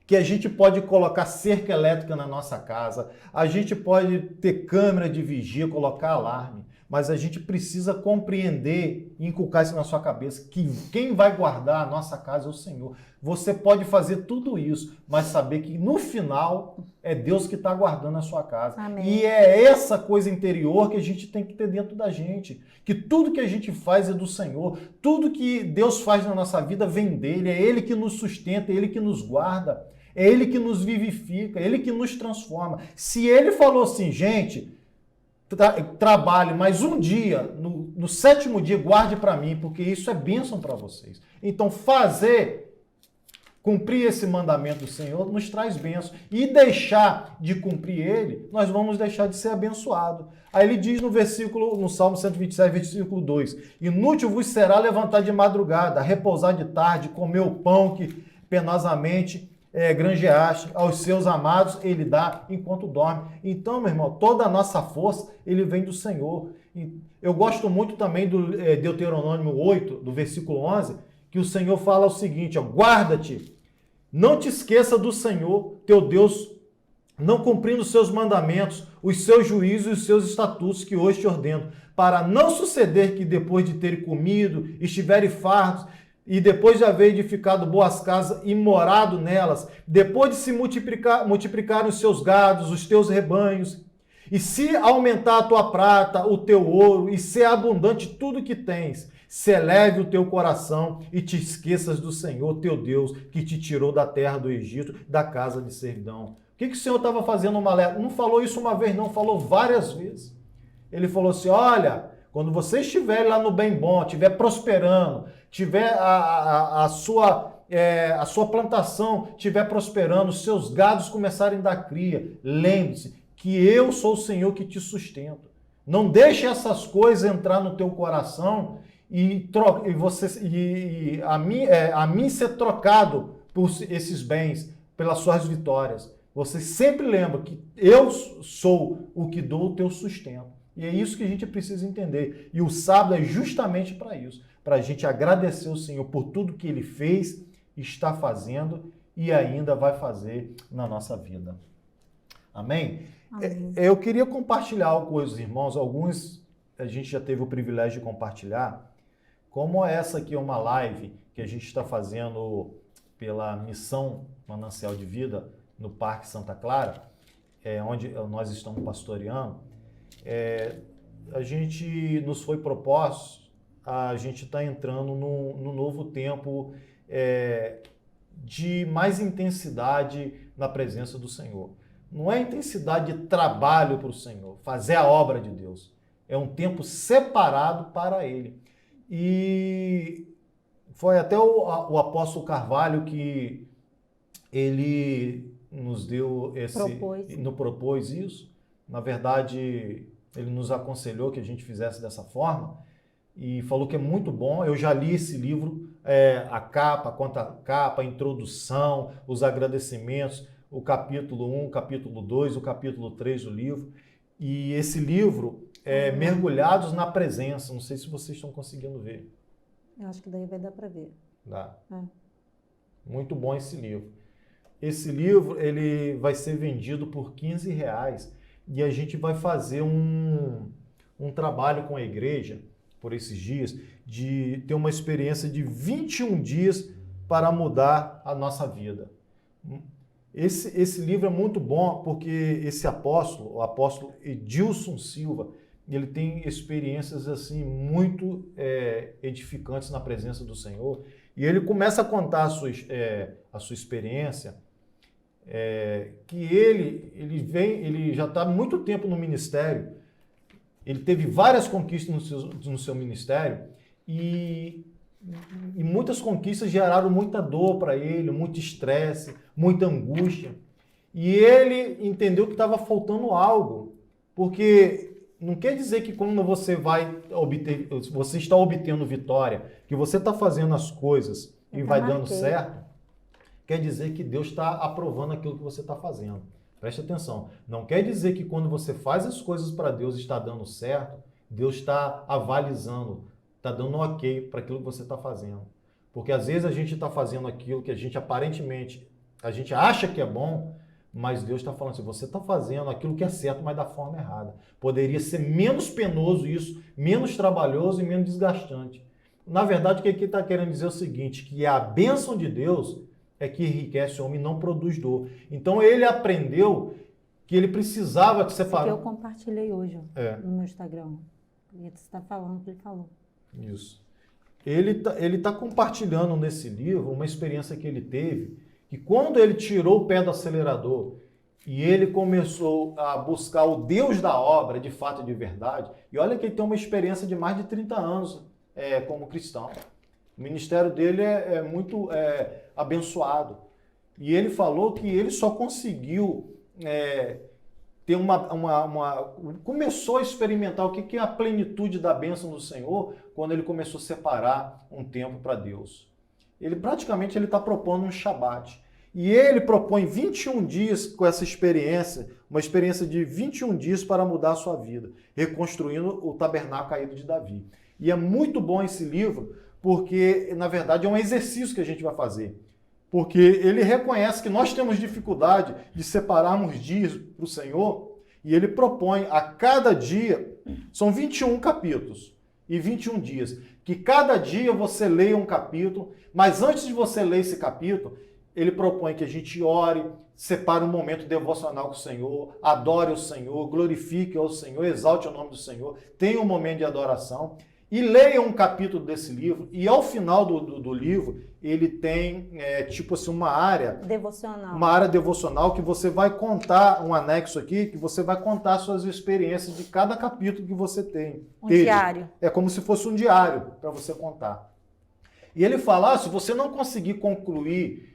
S1: que a gente pode colocar cerca elétrica na nossa casa, a gente pode ter câmera de vigia, colocar alarme, mas a gente precisa compreender e inculcar isso na sua cabeça, que quem vai guardar a nossa casa é o Senhor. Você pode fazer tudo isso, mas saber que no final é Deus que está guardando a sua casa.
S2: Amém.
S1: E é essa coisa interior que a gente tem que ter dentro da gente. Que tudo que a gente faz é do Senhor. Tudo que Deus faz na nossa vida vem dele. É Ele que nos sustenta, é Ele que nos guarda. É Ele que nos vivifica, é Ele que nos transforma. Se Ele falou assim, gente, trabalhe mais um dia, no 7º dia, guarde para mim, porque isso é bênção para vocês. Então, cumprir esse mandamento do Senhor nos traz bênção. E deixar de cumprir ele, nós vamos deixar de ser abençoado. Aí ele diz no Salmo 127, versículo 2, inútil vos será levantar de madrugada, repousar de tarde, comer o pão que penosamente granjeaste, aos seus amados ele dá enquanto dorme. Então, meu irmão, toda a nossa força, ele vem do Senhor. Eu gosto muito também do Deuteronômio 8, do versículo 11, que o Senhor fala o seguinte, guarda-te, não te esqueça do Senhor, teu Deus, não cumprindo os seus mandamentos, os seus juízos e os seus estatutos que hoje te ordeno, para não suceder que depois de terem comido, estiverem fartos, e depois de haver edificado boas casas e morado nelas, depois de se multiplicarem os seus gados, os teus rebanhos, e se aumentar a tua prata, o teu ouro, e ser abundante tudo que tens, se eleve o teu coração e te esqueças do Senhor, teu Deus, que te tirou da terra do Egito, da casa de servidão. O que o Senhor estava fazendo uma alerta? Não falou isso uma vez, não, falou várias vezes. Ele falou assim, olha, quando você estiver lá no bem bom, estiver prosperando, tiver a sua plantação estiver prosperando, os seus gados começarem a dar cria, lembre-se que eu sou o Senhor que te sustento. Não deixe essas coisas entrar no teu coração a mim ser trocado por esses bens, pelas suas vitórias. Você sempre lembra que eu sou o que dou o teu sustento. E é isso que a gente precisa entender. E o sábado é justamente para isso. Para a gente agradecer ao Senhor por tudo que Ele fez, está fazendo e ainda vai fazer na nossa vida. Amém? Amém. Eu queria compartilhar com os irmãos, alguns a gente já teve o privilégio de compartilhar, como essa aqui é uma live que a gente está fazendo pela Missão Manancial de Vida no Parque Santa Clara, onde nós estamos pastoreando, a gente nos foi proposto, a gente está entrando no novo tempo de mais intensidade na presença do Senhor. Não é intensidade de trabalho para o Senhor, fazer a obra de Deus. É um tempo separado para Ele. E foi até o apóstolo Carvalho que ele nos deu propôs isso. Na verdade, ele nos aconselhou que a gente fizesse dessa forma e falou que é muito bom. Eu já li esse livro, a capa, a contracapa, a introdução, os agradecimentos, o capítulo 1, o capítulo 2, o capítulo 3 do livro. E esse livro Mergulhados na Presença. Não sei se vocês estão conseguindo ver.
S2: Eu acho que daí vai dar para ver.
S1: Dá. Muito bom esse livro. Esse livro ele vai ser vendido por R$15 e a gente vai fazer um trabalho com a igreja por esses dias, de ter uma experiência de 21 dias para mudar a nossa vida. Esse livro é muito bom porque esse apóstolo, o apóstolo Edilson Silva, ele tem experiências assim muito edificantes na presença do Senhor. E ele começa a contar a sua experiência, que ele já está há muito tempo no ministério, ele teve várias conquistas no seu ministério e muitas conquistas geraram muita dor para ele, muito estresse, muita angústia. E ele entendeu que estava faltando algo, porque não quer dizer que quando você você está obtendo vitória, que você está fazendo as coisas e vai dando certo, quer dizer que Deus está aprovando aquilo que você está fazendo. Preste atenção. Não quer dizer que quando você faz as coisas para Deus e está dando certo, Deus está avalizando, está dando ok para aquilo que você está fazendo. Porque às vezes a gente está fazendo aquilo que a gente aparentemente, a gente acha que é bom, mas Deus está falando assim, você está fazendo aquilo que é certo, mas da forma errada. Poderia ser menos penoso isso, menos trabalhoso e menos desgastante. Na verdade, o que ele está querendo dizer é o seguinte, que a bênção de Deus é que enriquece o homem e não produz dor. Então ele aprendeu que ele precisava separar.
S2: Isso que eu compartilhei hoje no meu Instagram. Você está falando o que ele falou.
S1: Isso. Ele tá compartilhando nesse livro uma experiência que ele teve, que quando ele tirou o pé do acelerador e ele começou a buscar o Deus da obra, de fato e de verdade, e olha que ele tem uma experiência de mais de 30 anos como cristão. O ministério dele é muito abençoado. E ele falou que ele só conseguiu ter começou a experimentar o que é a plenitude da bênção do Senhor quando ele começou a separar um tempo para Deus. Ele praticamente está propondo um Shabat. E ele propõe 21 dias com essa experiência, uma experiência de 21 dias para mudar a sua vida, reconstruindo o tabernáculo caído de Davi. E é muito bom esse livro, porque, na verdade, é um exercício que a gente vai fazer. Porque ele reconhece que nós temos dificuldade de separarmos dias para o Senhor, e ele propõe a cada dia, são 21 capítulos e 21 dias, que cada dia você leia um capítulo, mas antes de você ler esse capítulo, ele propõe que a gente ore, separe um momento devocional com o Senhor, adore o Senhor, glorifique ao Senhor, exalte o nome do Senhor, tenha um momento de adoração, e leia um capítulo desse livro, e ao final do livro, ele tem, tipo assim, uma área devocional que você vai contar, um anexo aqui, que você vai contar suas experiências de cada capítulo que você tem.
S2: Diário.
S1: É como se fosse um diário para você contar. E ele fala, se você não conseguir concluir,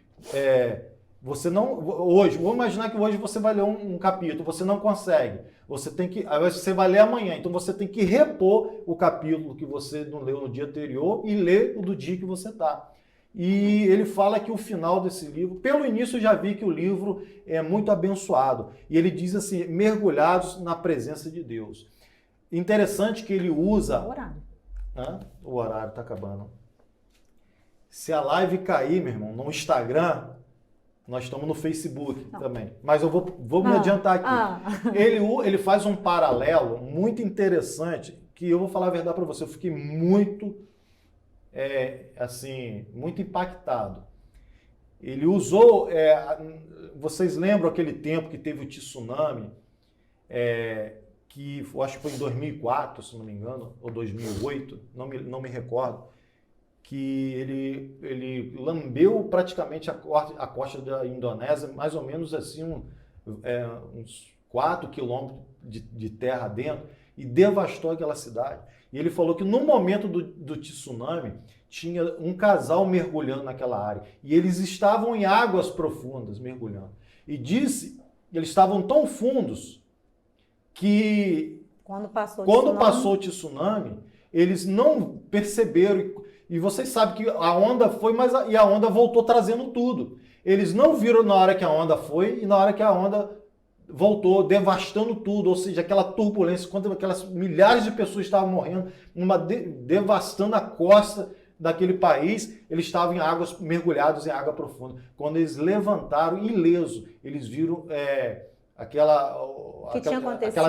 S1: você não, hoje, vou imaginar que hoje você vai ler um capítulo, você não consegue, você vai ler amanhã, então você tem que repor o capítulo que você não leu no dia anterior e ler o do dia que você está. E ele fala que o final desse livro, pelo início eu já vi que o livro é muito abençoado, e ele diz assim, mergulhados na presença de Deus. Interessante que ele usa...
S2: O horário.
S1: O horário está acabando. Se a live cair, meu irmão, no Instagram, nós estamos no Facebook também. Mas eu vou me adiantar aqui. Ele faz um paralelo muito interessante, que eu vou falar a verdade para você. Eu fiquei muito assim, muito impactado. Ele usou, vocês lembram aquele tempo que teve o tsunami, que eu acho que foi em 2004, se não me engano, ou 2008, não me recordo, que ele lambeu praticamente a costa da Indonésia, mais ou menos assim, uns 4 quilômetros de terra dentro, e devastou aquela cidade. E ele falou que no momento do tsunami, tinha um casal mergulhando naquela área. E eles estavam em águas profundas, mergulhando. E disse que eles estavam tão fundos que quando passou o tsunami, eles não perceberam. E vocês sabem que a onda foi, e a onda voltou trazendo tudo. Eles não viram na hora que a onda foi e na hora que a onda voltou, devastando tudo. Ou seja, aquela turbulência, quando aquelas milhares de pessoas estavam morrendo, devastando a costa daquele país, eles estavam mergulhados em água profunda. Quando eles levantaram ileso, eles viram aquela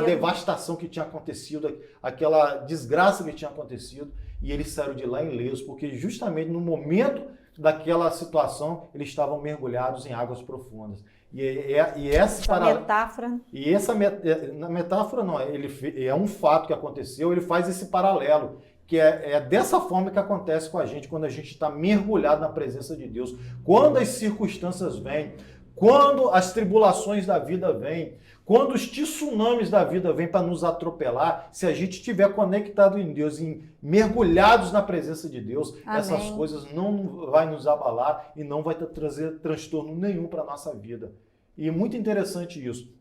S1: devastação que tinha acontecido, aquela desgraça que tinha acontecido, e eles saíram de lá ilesos, porque justamente no momento daquela situação, eles estavam mergulhados em águas profundas.
S2: Metáfora.
S1: E essa metáfora não, é um fato que aconteceu, ele faz esse paralelo, que é dessa forma que acontece com a gente quando a gente está mergulhado na presença de Deus. Quando as circunstâncias vêm, quando as tribulações da vida vêm, quando os tsunamis da vida vêm para nos atropelar, se a gente estiver conectado em Deus, mergulhados na presença de Deus,
S2: Amém.
S1: Essas coisas não vai nos abalar e não vai trazer transtorno nenhum para a nossa vida. E é muito interessante isso.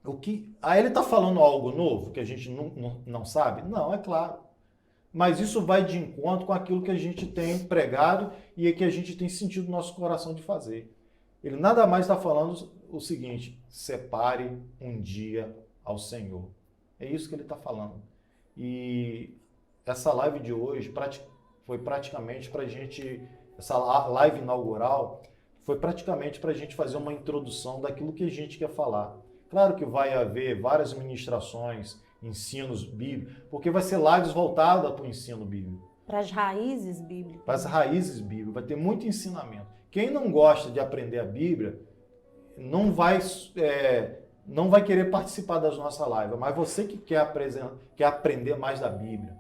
S1: Ele está falando algo novo que a gente não sabe? Não, é claro. Mas isso vai de encontro com aquilo que a gente tem pregado e que a gente tem sentido no nosso coração de fazer. Ele nada mais está falando o seguinte: separe um dia ao Senhor. É isso que ele está falando. E essa live de hoje foi praticamente para a gente, essa live inaugural, foi praticamente para a gente fazer uma introdução daquilo que a gente quer falar. Claro que vai haver várias ministrações, ensinos bíblicos, porque vai ser lives voltadas para o ensino bíblico.
S2: Para as raízes bíblicas.
S1: Para as raízes bíblicas. Vai ter muito ensinamento. Quem não gosta de aprender a Bíblia não vai querer participar das nossas lives. Mas você que quer aprender mais da Bíblia,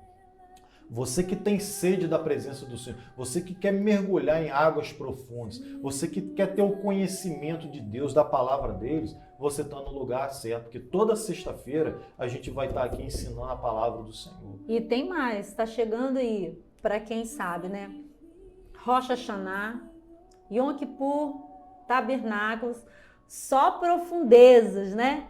S1: você que tem sede da presença do Senhor, você que quer mergulhar em águas profundas, você que quer ter o conhecimento de Deus, da palavra deles, você está no lugar certo, porque toda sexta-feira a gente vai estar aqui ensinando a palavra do Senhor.
S2: E tem mais, está chegando aí, para quem sabe, né? Rosh Hashanah, Yom Kippur, Tabernáculos, só profundezas, né?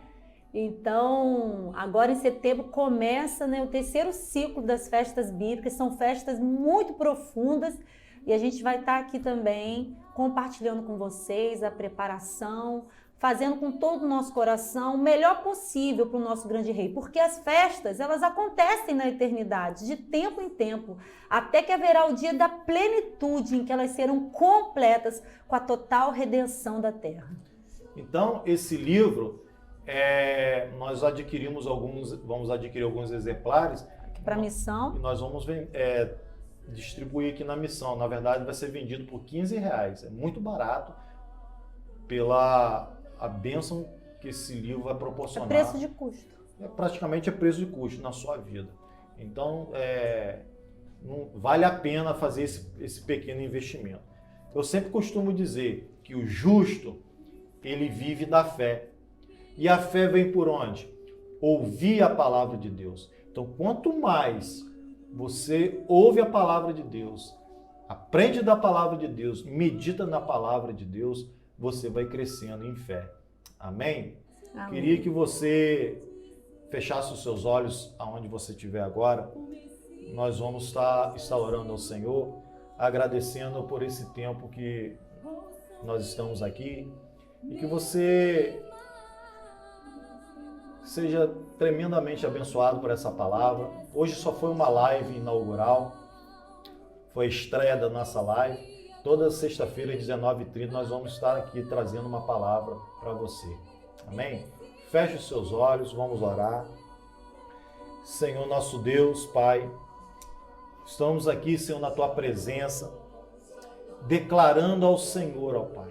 S2: Então, agora em setembro começa, né, o terceiro ciclo das festas bíblicas, são festas muito profundas e a gente vai estar aqui também compartilhando com vocês a preparação, fazendo com todo o nosso coração o melhor possível para o nosso grande rei, porque as festas, elas acontecem na eternidade, de tempo em tempo, até que haverá o dia da plenitude em que elas serão completas com a total redenção da terra.
S1: Então, esse livro, nós vamos adquirir alguns exemplares
S2: para a missão.
S1: E nós vamos distribuir aqui na missão. Na verdade, vai ser vendido por R$15. É muito barato pela a bênção que esse livro vai proporcionar.
S2: É preço de custo.
S1: Praticamente é preço de custo na sua vida. Então, não vale a pena fazer esse pequeno investimento. Eu sempre costumo dizer que o justo, ele vive da fé. E a fé vem por onde? Ouvir a palavra de Deus. Então, quanto mais você ouve a palavra de Deus, aprende da palavra de Deus, medita na palavra de Deus, você vai crescendo em fé. Amém?
S2: Amém.
S1: Queria que você fechasse os seus olhos aonde você estiver agora. Nós vamos estar orando ao Senhor, agradecendo por esse tempo que nós estamos aqui e que você seja tremendamente abençoado por essa palavra. Hoje só foi uma live inaugural, foi a estreia da nossa live. Toda sexta-feira, às 19h30, nós vamos estar aqui trazendo uma palavra para você. Amém? Feche os seus olhos, vamos orar. Senhor nosso Deus, Pai, Estamos aqui, Senhor, na tua presença, declarando ao Senhor, ó Pai,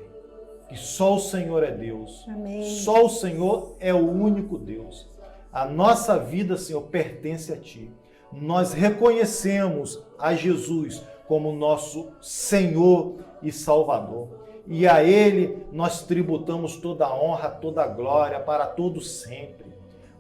S1: que só o Senhor é Deus.
S2: Amém.
S1: Só o Senhor é o único Deus. A nossa vida, Senhor, pertence a Ti. Nós reconhecemos a Jesus como nosso Senhor e Salvador. E a Ele nós tributamos toda a honra, toda a glória para todo sempre.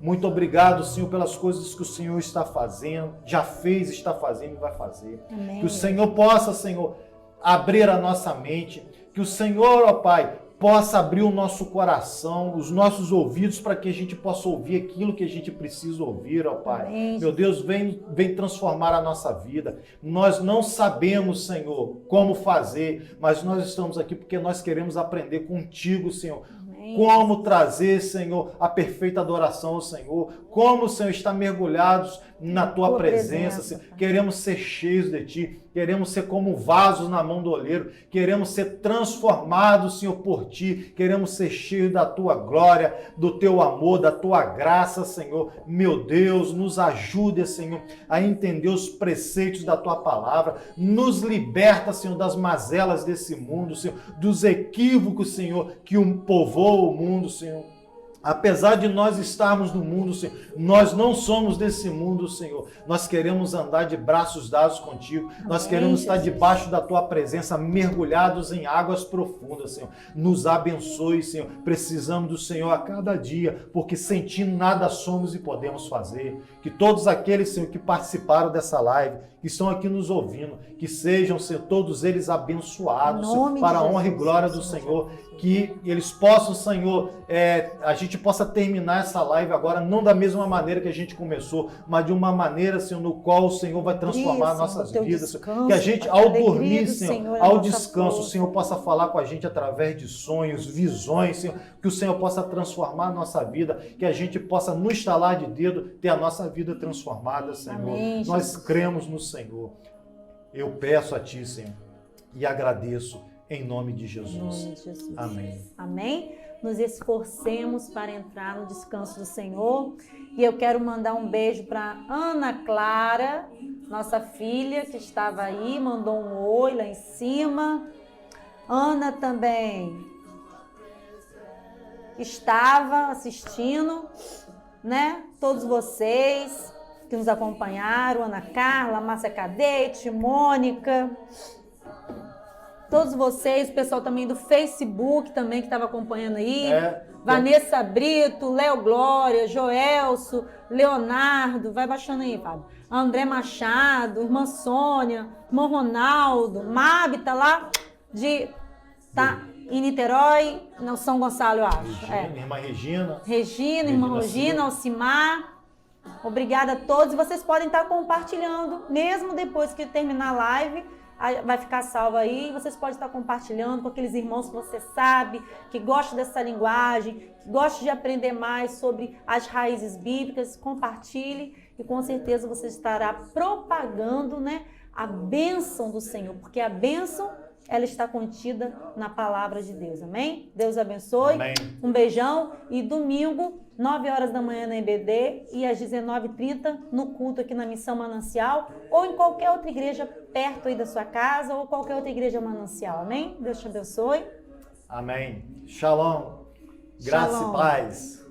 S1: Muito obrigado, Senhor, pelas coisas que o Senhor está fazendo, já fez, está fazendo e vai fazer.
S2: Amém.
S1: Que o Senhor possa, Senhor, abrir a nossa mente. Que o Senhor, ó Pai, possa abrir o nosso coração, os nossos ouvidos, para que a gente possa ouvir aquilo que a gente precisa ouvir, ó Pai.
S2: Amém.
S1: Meu Deus, vem transformar a nossa vida. Nós não sabemos, Senhor, como fazer, mas nós estamos aqui porque nós queremos aprender contigo, Senhor.
S2: Amém.
S1: Como trazer, Senhor, a perfeita adoração ao Senhor. Como, Senhor, estar mergulhados na tua presença, Senhor. Queremos ser cheios de Ti. Queremos ser como vasos na mão do oleiro. Queremos ser transformados, Senhor, por Ti. Queremos ser cheios da Tua glória, do Teu amor, da Tua graça, Senhor. Meu Deus, nos ajude, Senhor, a entender os preceitos da Tua palavra. Nos liberta, Senhor, das mazelas desse mundo, Senhor. Dos equívocos, Senhor, que povoam o mundo, Senhor. Apesar de nós estarmos no mundo, Senhor, nós não somos desse mundo, Senhor. Nós queremos andar de braços dados contigo. Amém, nós queremos estar debaixo da tua presença, mergulhados em águas profundas, Senhor. Nos abençoe, Senhor. Precisamos do Senhor a cada dia, porque sem ti nada somos e podemos fazer. Que todos aqueles, Senhor, que participaram dessa live, que estão aqui nos ouvindo, que sejam, Senhor, todos eles abençoados, Senhor, para a honra e glória do Senhor. Que eles possam, Senhor, a gente possa terminar essa live agora, não da mesma maneira que a gente começou, mas de uma maneira, Senhor, no qual o Senhor vai transformar nossas vidas. Descanso, que a gente, ao dormir, Senhor, ao descanso, o Senhor possa falar com a gente através de sonhos, visões, Senhor, que o Senhor possa transformar a nossa vida, que a gente possa, no estalar de dedo, ter a nossa vida transformada, Senhor.
S2: Amém,
S1: nós cremos no Senhor. Eu peço a Ti, Senhor, e agradeço. Em nome de Jesus.
S2: Em nome de Jesus.
S1: Amém.
S2: Amém? Nos esforcemos para entrar no descanso do Senhor. E eu quero mandar um beijo para Ana Clara, nossa filha que estava aí, mandou um oi lá em cima. Ana também estava assistindo, né? Todos vocês que nos acompanharam, Ana Carla, Márcia Cadete, Mônica, todos vocês, o pessoal também do Facebook também que estava acompanhando aí. Vanessa Brito, Léo Glória, Joelso, Leonardo, vai baixando aí, Fábio. André Machado, irmã Sônia, irmão Ronaldo, Mabi tá lá tá em Niterói, não, São Gonçalo, eu acho.
S1: Irmã Regina.
S2: Irmã Regina, Alcimar. Obrigada a todos. E vocês podem estar compartilhando, mesmo depois que terminar a live, vai ficar salvo aí, vocês podem estar compartilhando com aqueles irmãos que você sabe, que gostam dessa linguagem, que gostam de aprender mais sobre as raízes bíblicas. Compartilhe e com certeza você estará propagando, né, a bênção do Senhor, porque a bênção, ela está contida na palavra de Deus, amém? Deus abençoe,
S1: amém.
S2: Um beijão e domingo, 9 horas da manhã na EBD e às 19h30 no culto aqui na Missão Manancial ou em qualquer outra igreja perto aí da sua casa ou qualquer outra igreja Manancial, amém? Deus te abençoe.
S1: Amém. Shalom. Graça e paz.